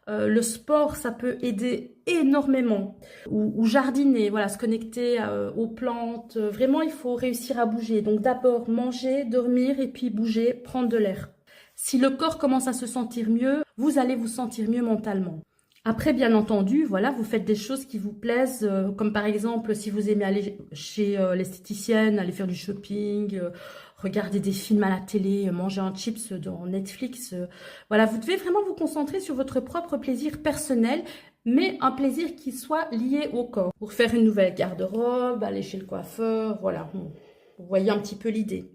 Le sport, ça peut aider énormément. Ou jardiner, voilà, se connecter aux plantes. Vraiment, il faut réussir à bouger. Donc d'abord, manger, dormir et puis bouger, prendre de l'air. Si le corps commence à se sentir mieux, vous allez vous sentir mieux mentalement. Après, bien entendu, voilà, vous faites des choses qui vous plaisent, comme par exemple, si vous aimez aller chez l'esthéticienne, aller faire du shopping, regarder des films à la télé, manger un chips dans Netflix. Voilà, vous devez vraiment vous concentrer sur votre propre plaisir personnel, mais un plaisir qui soit lié au corps. Pour faire une nouvelle garde-robe, aller chez le coiffeur, voilà, vous voyez un petit peu l'idée.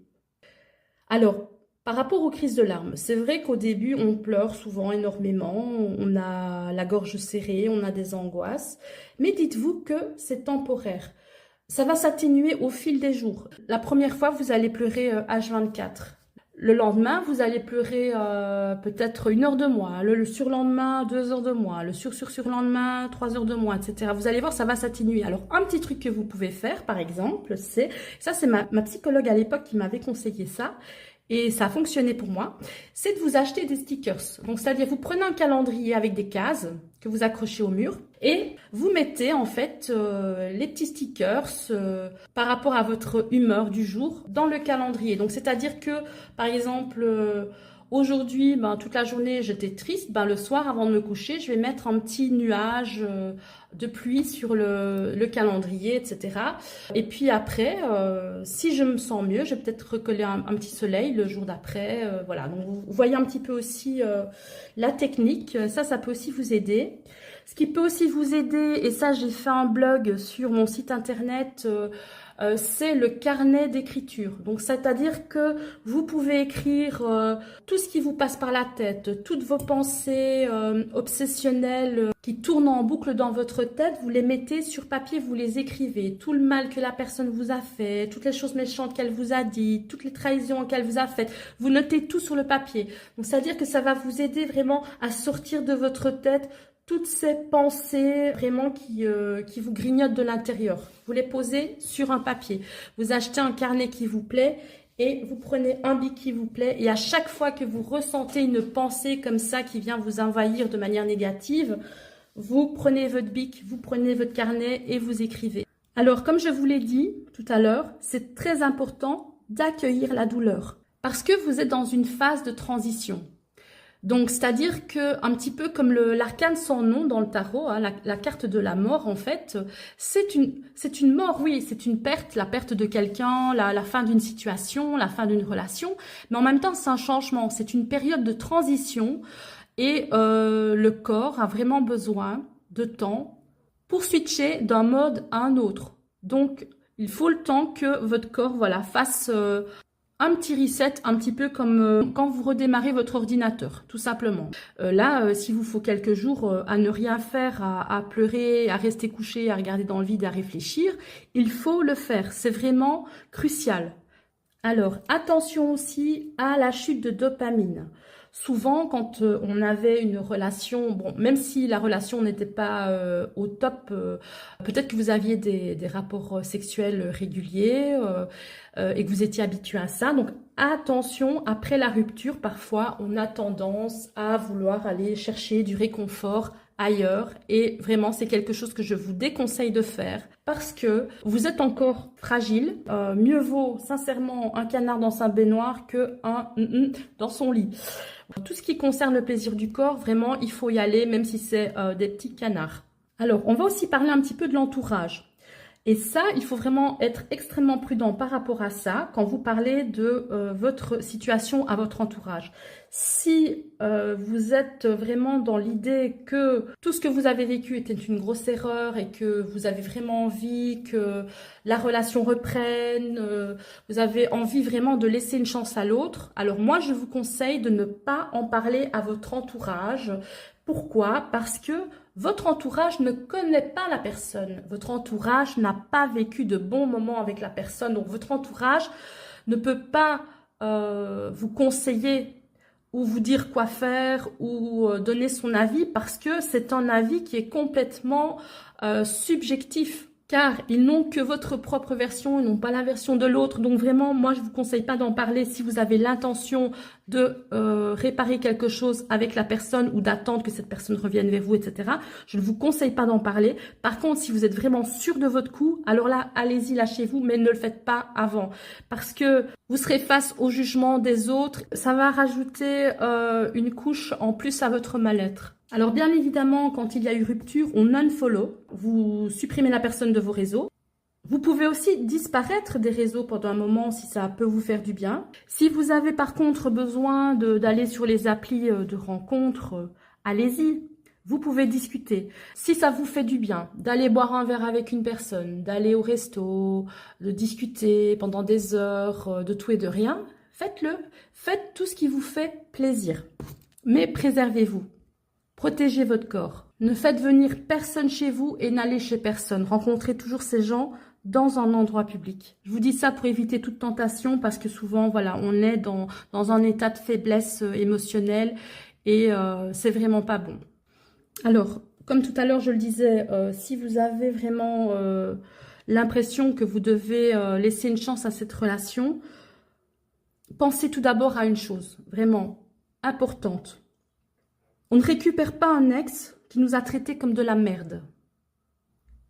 Alors, par rapport aux crises de larmes, c'est vrai qu'au début, on pleure souvent énormément, on a la gorge serrée, on a des angoisses, mais dites-vous que c'est temporaire. Ça va s'atténuer au fil des jours. La première fois, vous allez pleurer H24. Le lendemain, vous allez pleurer peut-être 1 heure de moins. Le surlendemain, 2 heures de moins. Le surlendemain, 3 heures de moins, etc. Vous allez voir, ça va s'atténuer. Alors, un petit truc que vous pouvez faire, par exemple, c'est ma psychologue à l'époque qui m'avait conseillé ça. Et ça a fonctionné pour moi, c'est de vous acheter des stickers. Donc, c'est-à-dire, vous prenez un calendrier avec des cases que vous accrochez au mur et vous mettez en fait les petits stickers par rapport à votre humeur du jour dans le calendrier. Donc, c'est-à-dire que, par exemple, aujourd'hui, toute la journée, j'étais triste. Le soir, avant de me coucher, je vais mettre un petit nuage de pluie sur le calendrier, etc. Et puis après, si je me sens mieux, je vais peut-être recoller un petit soleil le jour d'après. Voilà, donc vous voyez un petit peu aussi la technique. Ça peut aussi vous aider. Ce qui peut aussi vous aider, et ça j'ai fait un blog sur mon site internet, c'est le carnet d'écriture. Donc, c'est-à-dire que vous pouvez écrire tout ce qui vous passe par la tête, toutes vos pensées obsessionnelles qui tournent en boucle dans votre tête, vous les mettez sur papier, vous les écrivez. Tout le mal que la personne vous a fait, toutes les choses méchantes qu'elle vous a dit, toutes les trahisons qu'elle vous a faites, vous notez tout sur le papier. Donc, c'est-à-dire que ça va vous aider vraiment à sortir de votre tête toutes ces pensées vraiment qui vous grignotent de l'intérieur. Vous les posez sur un papier. Vous achetez un carnet qui vous plaît Et vous prenez un bic qui vous plaît et à chaque fois que vous ressentez une pensée comme ça qui vient vous envahir de manière négative, vous prenez votre bic, vous prenez votre carnet et vous écrivez. Alors, comme je vous l'ai dit tout à l'heure, c'est très important d'accueillir la douleur parce que vous êtes dans une phase de transition. Donc, c'est-à-dire que, un petit peu comme l'arcane sans nom dans le tarot, hein, la carte de la mort, en fait, c'est une mort, oui, c'est une perte, la perte de quelqu'un, la fin d'une situation, la fin d'une relation, mais en même temps, c'est un changement, c'est une période de transition et le corps a vraiment besoin de temps pour switcher d'un mode à un autre. Donc, il faut le temps que votre corps, voilà, fasse un petit reset, un petit peu comme quand vous redémarrez votre ordinateur, tout simplement. Là, s'il vous faut quelques jours à ne rien faire, à pleurer, à rester couché, à regarder dans le vide, à réfléchir, il faut le faire. C'est vraiment crucial. Alors, attention aussi à la chute de dopamine. Souvent, quand on avait une relation, bon, même si la relation n'était pas au top, peut-être que vous aviez des rapports sexuels réguliers et que vous étiez habitué à ça. Donc, attention, après la rupture, parfois, on a tendance à vouloir aller chercher du réconfort ailleurs et vraiment c'est quelque chose que je vous déconseille de faire parce que vous êtes encore fragile. Mieux vaut sincèrement un canard dans sa baignoire que un dans son lit. Tout ce qui concerne le plaisir du corps, vraiment il faut y aller même si c'est des petits canards. Alors on va aussi parler un petit peu de l'entourage. Et ça, il faut vraiment être extrêmement prudent par rapport à ça quand vous parlez de votre situation à votre entourage. Si vous êtes vraiment dans l'idée que tout ce que vous avez vécu était une grosse erreur et que vous avez vraiment envie que la relation reprenne, vous avez envie vraiment de laisser une chance à l'autre, alors moi je vous conseille de ne pas en parler à votre entourage. Pourquoi? Parce que votre entourage ne connaît pas la personne. Votre entourage n'a pas vécu de bons moments avec la personne. Donc, votre entourage ne peut pas vous conseiller ou vous dire quoi faire ou donner son avis parce que c'est un avis qui est complètement subjectif. Car ils n'ont que votre propre version, ils n'ont pas la version de l'autre. Donc vraiment, moi, je vous conseille pas d'en parler si vous avez l'intention de réparer quelque chose avec la personne ou d'attendre que cette personne revienne vers vous, etc. Je ne vous conseille pas d'en parler. Par contre, si vous êtes vraiment sûr de votre coup, alors là, allez-y, lâchez-vous, mais ne le faites pas avant. Parce que vous serez face au jugement des autres. Ça va rajouter une couche en plus à votre mal-être. Alors bien évidemment, quand il y a eu rupture, on unfollow, vous supprimez la personne de vos réseaux. Vous pouvez aussi disparaître des réseaux pendant un moment si ça peut vous faire du bien. Si vous avez par contre besoin d'aller sur les applis de rencontres, allez-y, vous pouvez discuter. Si ça vous fait du bien d'aller boire un verre avec une personne, d'aller au resto, de discuter pendant des heures, de tout et de rien, faites-le. Faites tout ce qui vous fait plaisir. Mais préservez-vous. Protégez votre corps. Ne faites venir personne chez vous et n'allez chez personne. Rencontrez toujours ces gens dans un endroit public. Je vous dis ça pour éviter toute tentation parce que souvent, voilà, on est dans un état de faiblesse émotionnelle et c'est vraiment pas bon. Alors, comme tout à l'heure, je le disais, si vous avez vraiment l'impression que vous devez laisser une chance à cette relation, pensez tout d'abord à une chose vraiment importante. On ne récupère pas un ex qui nous a traités comme de la merde.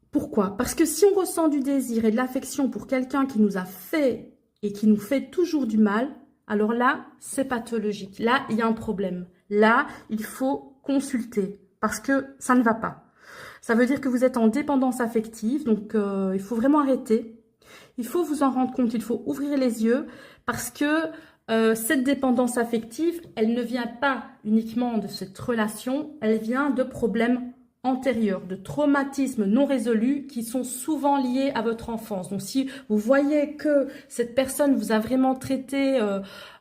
Pourquoi? Parce que si on ressent du désir et de l'affection pour quelqu'un qui nous a fait et qui nous fait toujours du mal, alors là, c'est pathologique. Là, il y a un problème. Là, il faut consulter parce que ça ne va pas. Ça veut dire que vous êtes en dépendance affective, donc il faut vraiment arrêter. Il faut vous en rendre compte, il faut ouvrir les yeux parce que cette dépendance affective, elle ne vient pas uniquement de cette relation, elle vient de problèmes antérieurs, de traumatismes non résolus qui sont souvent liés à votre enfance. Donc si vous voyez que cette personne vous a vraiment traité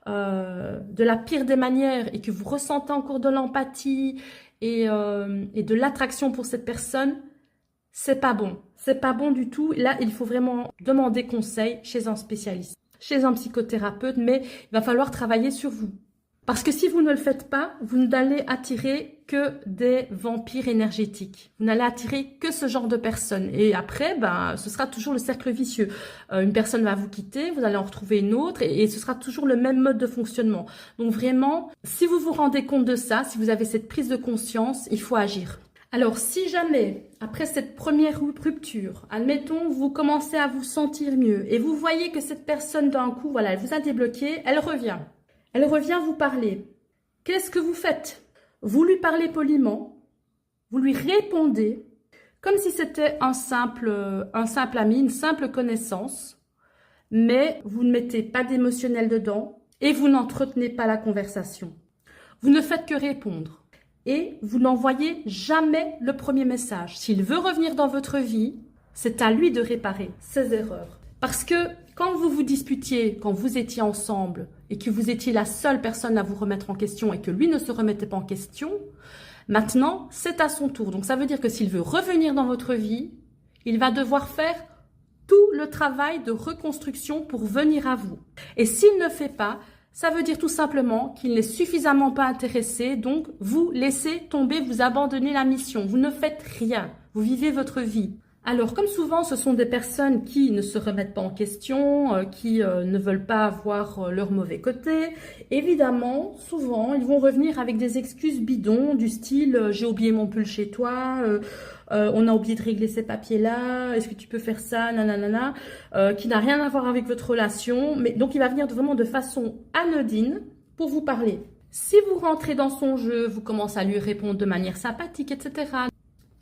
de la pire des manières et que vous ressentez encore de l'empathie et de l'attraction pour cette personne, c'est pas bon. C'est pas bon du tout. Là, il faut vraiment demander conseil chez un spécialiste, chez un psychothérapeute, mais il va falloir travailler sur vous. Parce que si vous ne le faites pas, vous n'allez attirer que des vampires énergétiques. Vous n'allez attirer que ce genre de personnes. Et après, ce sera toujours le cercle vicieux. Une personne va vous quitter, vous allez en retrouver une autre et ce sera toujours le même mode de fonctionnement. Donc vraiment, si vous vous rendez compte de ça, si vous avez cette prise de conscience, il faut agir. Alors, si jamais, après cette première rupture, admettons, vous commencez à vous sentir mieux et vous voyez que cette personne d'un coup, voilà, elle vous a débloqué, elle revient. Elle revient vous parler. Qu'est-ce que vous faites? Vous lui parlez poliment, vous lui répondez comme si c'était un simple ami, une simple connaissance, mais vous ne mettez pas d'émotionnel dedans et vous n'entretenez pas la conversation. Vous ne faites que répondre et vous n'envoyez jamais le premier message. S'il veut revenir dans votre vie, c'est à lui de réparer ses erreurs. Parce que quand vous vous disputiez, quand vous étiez ensemble et que vous étiez la seule personne à vous remettre en question et que lui ne se remettait pas en question, maintenant, c'est à son tour. Donc ça veut dire que s'il veut revenir dans votre vie, il va devoir faire tout le travail de reconstruction pour venir à vous. Et s'il ne fait pas, ça veut dire tout simplement qu'il n'est suffisamment pas intéressé, donc vous laissez tomber, vous abandonnez la mission, vous ne faites rien, vous vivez votre vie. Alors, comme souvent, ce sont des personnes qui ne se remettent pas en question, qui ne veulent pas voir leur mauvais côté. Évidemment, souvent, ils vont revenir avec des excuses bidons du style « j'ai oublié mon pull chez toi on a oublié de régler ces papiers-là, est-ce que tu peux faire ça, nanana », qui n'a rien à voir avec votre relation. Mais donc, il va venir vraiment de façon anodine pour vous parler. Si vous rentrez dans son jeu, vous commencez à lui répondre de manière sympathique, etc.,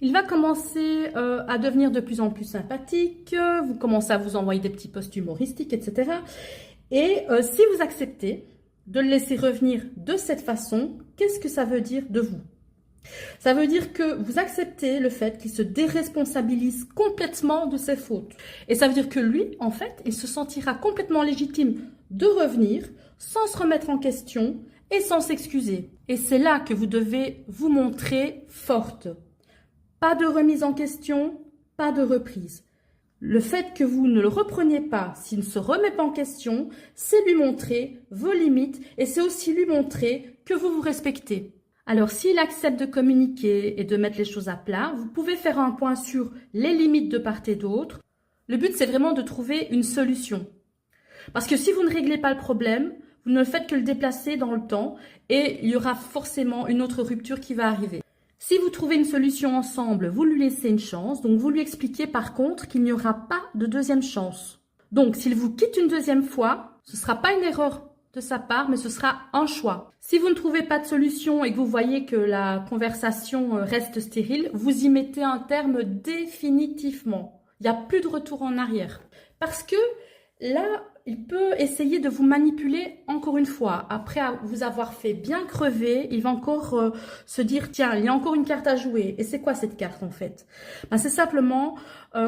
il va commencer à devenir de plus en plus sympathique, vous commencez à vous envoyer des petits posts humoristiques, etc. Et si vous acceptez de le laisser revenir de cette façon, qu'est-ce que ça veut dire de vous? Ça veut dire que vous acceptez le fait qu'il se déresponsabilise complètement de ses fautes. Et ça veut dire que lui, en fait, il se sentira complètement légitime de revenir sans se remettre en question et sans s'excuser. Et c'est là que vous devez vous montrer forte. Pas de remise en question, pas de reprise. Le fait que vous ne le repreniez pas, s'il ne se remet pas en question, c'est lui montrer vos limites et c'est aussi lui montrer que vous vous respectez. Alors, s'il accepte de communiquer et de mettre les choses à plat, vous pouvez faire un point sur les limites de part et d'autre. Le but, c'est vraiment de trouver une solution. Parce que si vous ne réglez pas le problème, vous ne faites que le déplacer dans le temps et il y aura forcément une autre rupture qui va arriver. Si vous trouvez une solution ensemble, vous lui laissez une chance. Donc, vous lui expliquez par contre qu'il n'y aura pas de deuxième chance. Donc, s'il vous quitte une deuxième fois, ce ne sera pas une erreur de sa part, mais ce sera un choix. Si vous ne trouvez pas de solution et que vous voyez que la conversation reste stérile, vous y mettez un terme définitivement. Il n'y a plus de retour en arrière. Parce que là, il peut essayer de vous manipuler encore une fois. Après vous avoir fait bien crever, il va encore se dire « Tiens, il y a encore une carte à jouer. » Et c'est quoi cette carte en fait? C'est simplement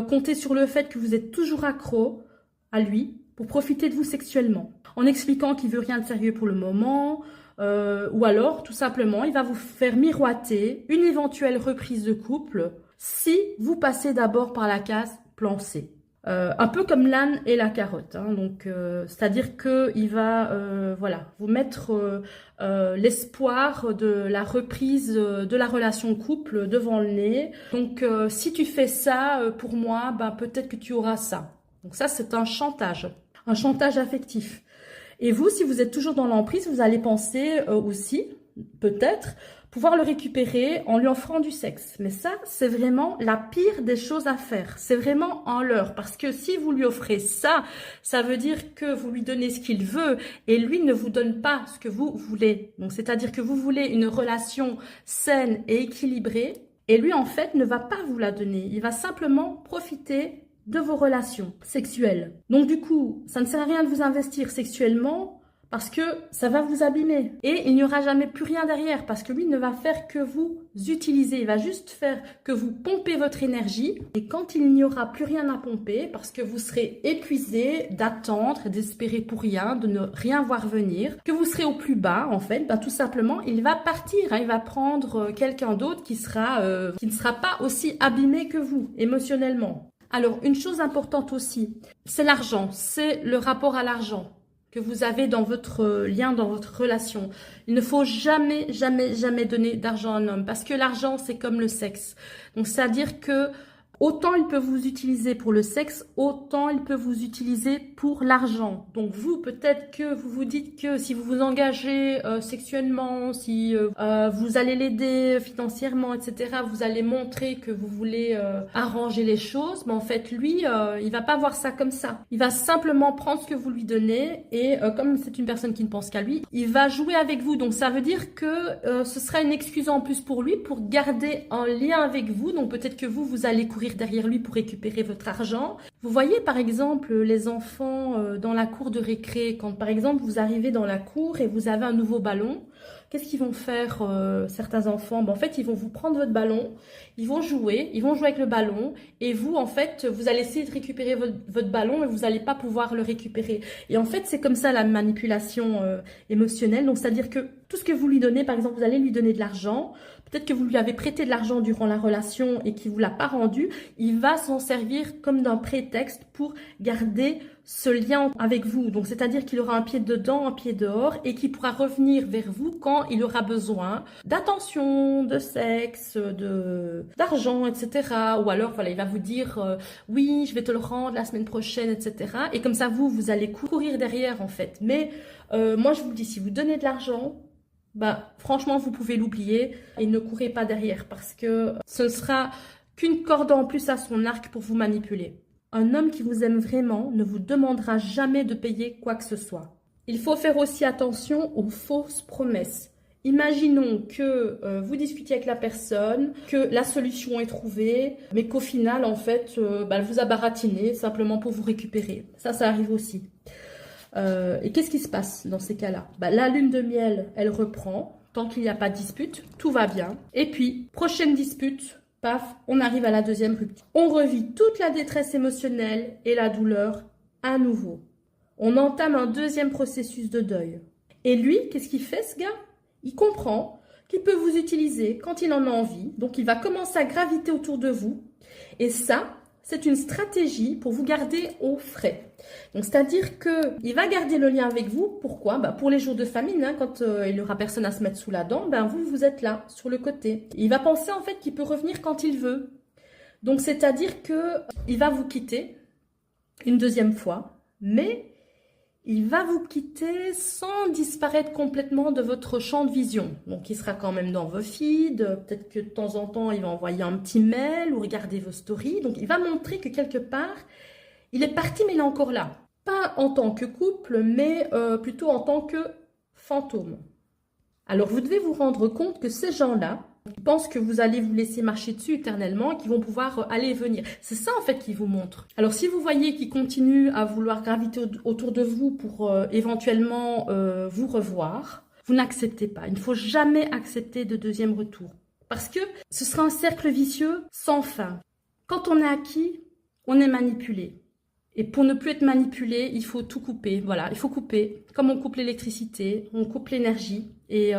compter sur le fait que vous êtes toujours accro à lui pour profiter de vous sexuellement. En expliquant qu'il veut rien de sérieux pour le moment, ou alors tout simplement il va vous faire miroiter une éventuelle reprise de couple si vous passez d'abord par la case plan C. Un peu comme l'âne et la carotte, hein. Donc c'est-à-dire qu'il va voilà, vous mettre l'espoir de la reprise de la relation couple devant le nez. Donc si tu fais ça pour moi, peut-être que tu auras ça. Donc ça, c'est un chantage affectif. Et vous, si vous êtes toujours dans l'emprise, vous allez penser aussi, peut-être, pouvoir le récupérer en lui offrant du sexe. Mais ça, c'est vraiment la pire des choses à faire. C'est vraiment un leurre. Parce que si vous lui offrez ça, ça veut dire que vous lui donnez ce qu'il veut et lui ne vous donne pas ce que vous voulez. Donc, c'est-à-dire que vous voulez une relation saine et équilibrée et lui, en fait, ne va pas vous la donner. Il va simplement profiter de vos relations sexuelles. Donc, du coup, ça ne sert à rien de vous investir sexuellement parce que ça va vous abîmer. Et il n'y aura jamais plus rien derrière parce que lui ne va faire que vous utiliser. Il va juste faire que vous pompez votre énergie. Et quand il n'y aura plus rien à pomper, parce que vous serez épuisé d'attendre, d'espérer pour rien, de ne rien voir venir, que vous serez au plus bas, en fait, tout simplement, il va partir. Il va prendre quelqu'un d'autre qui ne sera pas aussi abîmé que vous, émotionnellement. Alors, une chose importante aussi, c'est l'argent, c'est le rapport à l'argent. que vous avez dans votre lien, dans votre relation. Il ne faut jamais, jamais, jamais donner d'argent à un homme parce que l'argent, c'est comme le sexe. Donc, c'est-à-dire que autant il peut vous utiliser pour le sexe, autant il peut vous utiliser pour l'argent. Donc vous, peut-être que vous vous dites que si vous vous engagez sexuellement, si vous allez l'aider financièrement, etc., vous allez montrer que vous voulez arranger les choses. Mais en fait, lui, il va pas voir ça comme ça. Il va simplement prendre ce que vous lui donnez et comme c'est une personne qui ne pense qu'à lui, il va jouer avec vous. Donc ça veut dire que ce sera une excuse en plus pour lui pour garder un lien avec vous. Donc peut-être que vous allez courir derrière lui pour récupérer votre argent. Vous voyez par exemple les enfants dans la cour de récré, quand par exemple vous arrivez dans la cour et vous avez un nouveau ballon, qu'est-ce qu'ils vont faire certains enfants? En fait, ils vont vous prendre votre ballon, ils vont jouer avec le ballon et vous, en fait, vous allez essayer de récupérer votre ballon et vous n'allez pas pouvoir le récupérer. Et en fait, c'est comme ça la manipulation émotionnelle. Donc, c'est-à-dire que tout ce que vous lui donnez, par exemple, vous allez lui donner de l'argent, peut-être que vous lui avez prêté de l'argent durant la relation et qu'il ne vous l'a pas rendu, il va s'en servir comme d'un prétexte pour garder ce lien avec vous. Donc, c'est-à-dire qu'il aura un pied dedans, un pied dehors et qu'il pourra revenir vers vous quand il aura besoin d'attention, de sexe, d'argent, etc. Ou alors, voilà, il va vous dire oui, je vais te le rendre la semaine prochaine, etc. Et comme ça, vous allez courir derrière, en fait. Mais moi, je vous le dis, si vous donnez de l'argent, franchement, vous pouvez l'oublier et ne courez pas derrière parce que ce ne sera qu'une corde en plus à son arc pour vous manipuler. Un homme qui vous aime vraiment ne vous demandera jamais de payer quoi que ce soit. Il faut faire aussi attention aux fausses promesses. Imaginons que vous discutiez avec la personne, que la solution est trouvée, mais qu'au final, en fait, elle vous a baratiné simplement pour vous récupérer. Ça arrive aussi. Et qu'est-ce qui se passe dans ces cas-là? La lune de miel, elle reprend. Tant qu'il n'y a pas de dispute, tout va bien. Et puis, prochaine dispute, paf, on arrive à la deuxième rupture. On revit toute la détresse émotionnelle et la douleur à nouveau. On entame un deuxième processus de deuil. Et lui, qu'est-ce qu'il fait, ce gars? Il comprend qu'il peut vous utiliser quand il en a envie. Donc, il va commencer à graviter autour de vous. Et ça, c'est une stratégie pour vous garder au frais. Donc, c'est-à-dire qu'il va garder le lien avec vous. Pourquoi? Pour les jours de famine, quand il n'y aura personne à se mettre sous la dent, vous êtes là, sur le côté. Il va penser en fait qu'il peut revenir quand il veut. Donc, c'est-à-dire qu'il va vous quitter une deuxième fois, mais il va vous quitter sans disparaître complètement de votre champ de vision. Donc, il sera quand même dans vos feeds. Peut-être que de temps en temps, il va envoyer un petit mail ou regarder vos stories. Donc, il va montrer que quelque part, il est parti, mais il est encore là. Pas en tant que couple, mais plutôt en tant que fantôme. Alors, vous devez vous rendre compte que ces gens-là, ils pensent que vous allez vous laisser marcher dessus éternellement et qu'ils vont pouvoir aller et venir. C'est ça, en fait, qu'ils vous montrent. Alors, si vous voyez qu'ils continuent à vouloir graviter autour de vous pour éventuellement vous revoir, vous n'acceptez pas. Il ne faut jamais accepter de deuxième retour. Parce que ce sera un cercle vicieux sans fin. Quand on est acquis, on est manipulé. Et pour ne plus être manipulé, il faut tout couper. Voilà, il faut couper. Comme on coupe l'électricité, on coupe l'énergie. Et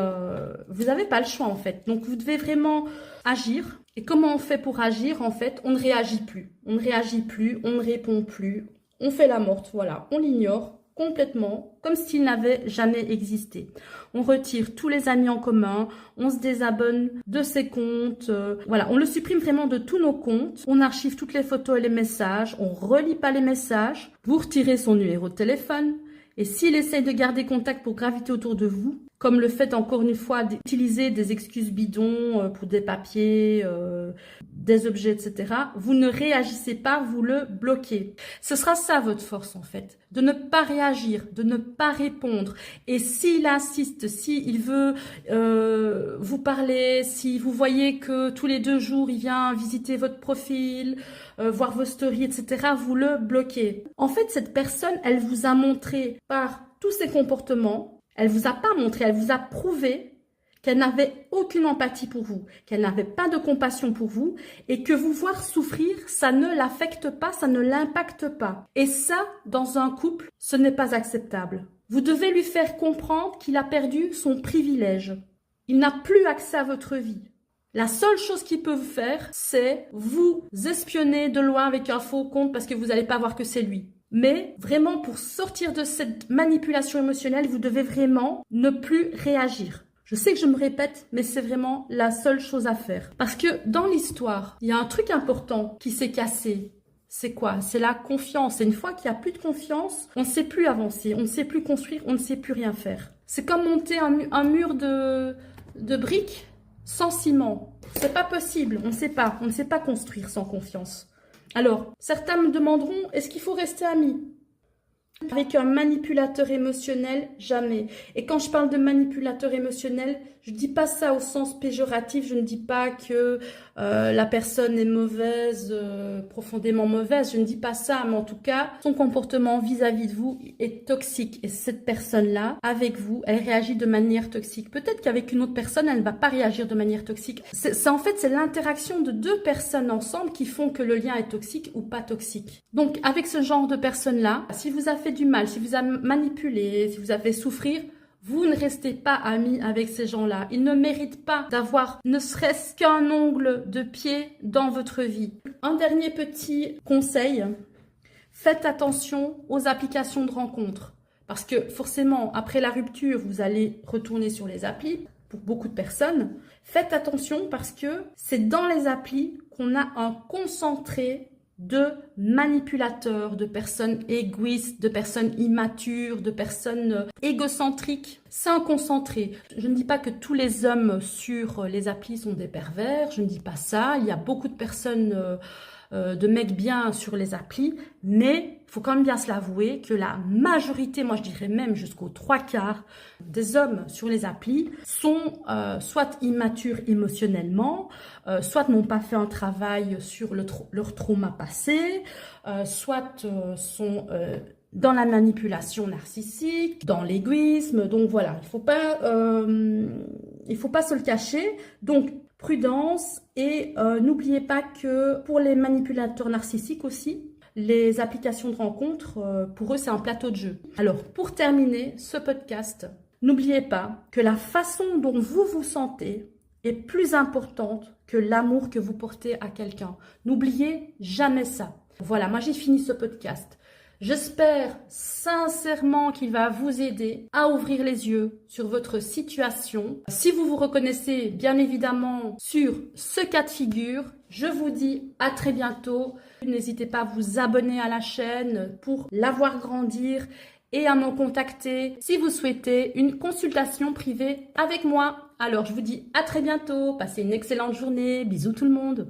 vous n'avez pas le choix, en fait. Donc, vous devez vraiment agir. Et comment on fait pour agir? En fait, on ne réagit plus. On ne réagit plus, on ne répond plus. On fait la morte, voilà. On l'ignore complètement, comme s'il n'avait jamais existé. On retire tous les amis en commun, on se désabonne de ses comptes, voilà, on le supprime vraiment de tous nos comptes, on archive toutes les photos et les messages, on relit pas les messages, vous retirez son numéro de téléphone, et s'il essaye de garder contact pour graviter autour de vous, comme le fait encore une fois d'utiliser des excuses bidons pour des papiers, des objets, etc., vous ne réagissez pas, vous le bloquez. Ce sera ça votre force en fait, de ne pas réagir, de ne pas répondre. Et s'il insiste, s'il veut vous parler, si vous voyez que tous les 2 jours, il vient visiter votre profil, voir vos stories, etc., vous le bloquez. En fait, cette personne, elle vous a montré par tous ses comportements, elle vous a pas montré, elle vous a prouvé qu'elle n'avait aucune empathie pour vous, qu'elle n'avait pas de compassion pour vous et que vous voir souffrir, ça ne l'affecte pas, ça ne l'impacte pas. Et ça, dans un couple, ce n'est pas acceptable. Vous devez lui faire comprendre qu'il a perdu son privilège. Il n'a plus accès à votre vie. La seule chose qu'il peut faire, c'est vous espionner de loin avec un faux compte parce que vous n'allez pas voir que c'est lui. Mais vraiment, pour sortir de cette manipulation émotionnelle, vous devez vraiment ne plus réagir. Je sais que je me répète, mais c'est vraiment la seule chose à faire. Parce que dans l'histoire, il y a un truc important qui s'est cassé. C'est quoi? C'est la confiance. Et une fois qu'il n'y a plus de confiance, on ne sait plus avancer, on ne sait plus construire, on ne sait plus rien faire. C'est comme monter un mur de briques sans ciment. C'est pas possible, on ne sait pas. On ne sait pas construire sans confiance. Alors, certains me demanderont, est-ce qu'il faut rester amis? Avec un manipulateur émotionnel, jamais. Et quand je parle de manipulateur émotionnel, je ne dis pas ça au sens péjoratif, je ne dis pas que la personne est mauvaise, profondément mauvaise, je ne dis pas ça, mais en tout cas, son comportement vis-à-vis de vous est toxique. Et cette personne-là, avec vous, elle réagit de manière toxique. Peut-être qu'avec une autre personne, elle ne va pas réagir de manière toxique. En fait, c'est l'interaction de deux personnes ensemble qui font que le lien est toxique ou pas toxique. Donc, avec ce genre de personne-là, si vous avez fait du mal, si vous avez manipulé, si vous avez fait souffrir, vous ne restez pas amis avec ces gens-là. Ils ne méritent pas d'avoir ne serait-ce qu'un ongle de pied dans votre vie. Un dernier petit conseil, faites attention aux applications de rencontres. Parce que forcément, après la rupture, vous allez retourner sur les applis pour beaucoup de personnes. Faites attention parce que c'est dans les applis qu'on a un concentré de manipulateurs, de personnes égoïstes, de personnes immatures, de personnes égocentriques. C'est un concentré. Je ne dis pas que tous les hommes sur les applis sont des pervers, je ne dis pas ça. Il y a beaucoup de personnes, de mecs bien sur les applis, mais il faut quand même bien se l'avouer que la majorité, moi je dirais même jusqu'aux 3/4 des hommes sur les applis sont soit immatures émotionnellement, soit n'ont pas fait un travail sur leur trauma passé, soit sont dans la manipulation narcissique, dans l'égoïsme. Donc voilà, il faut pas se le cacher. Donc prudence et n'oubliez pas que pour les manipulateurs narcissiques aussi, les applications de rencontres, pour eux, c'est un plateau de jeu. Alors, pour terminer ce podcast, n'oubliez pas que la façon dont vous vous sentez est plus importante que l'amour que vous portez à quelqu'un. N'oubliez jamais ça. Voilà, moi j'ai fini ce podcast. J'espère sincèrement qu'il va vous aider à ouvrir les yeux sur votre situation. Si vous vous reconnaissez bien évidemment sur ce cas de figure, je vous dis à très bientôt. N'hésitez pas à vous abonner à la chaîne pour la voir grandir et à me contacter si vous souhaitez une consultation privée avec moi. Alors je vous dis à très bientôt, passez une excellente journée, bisous tout le monde.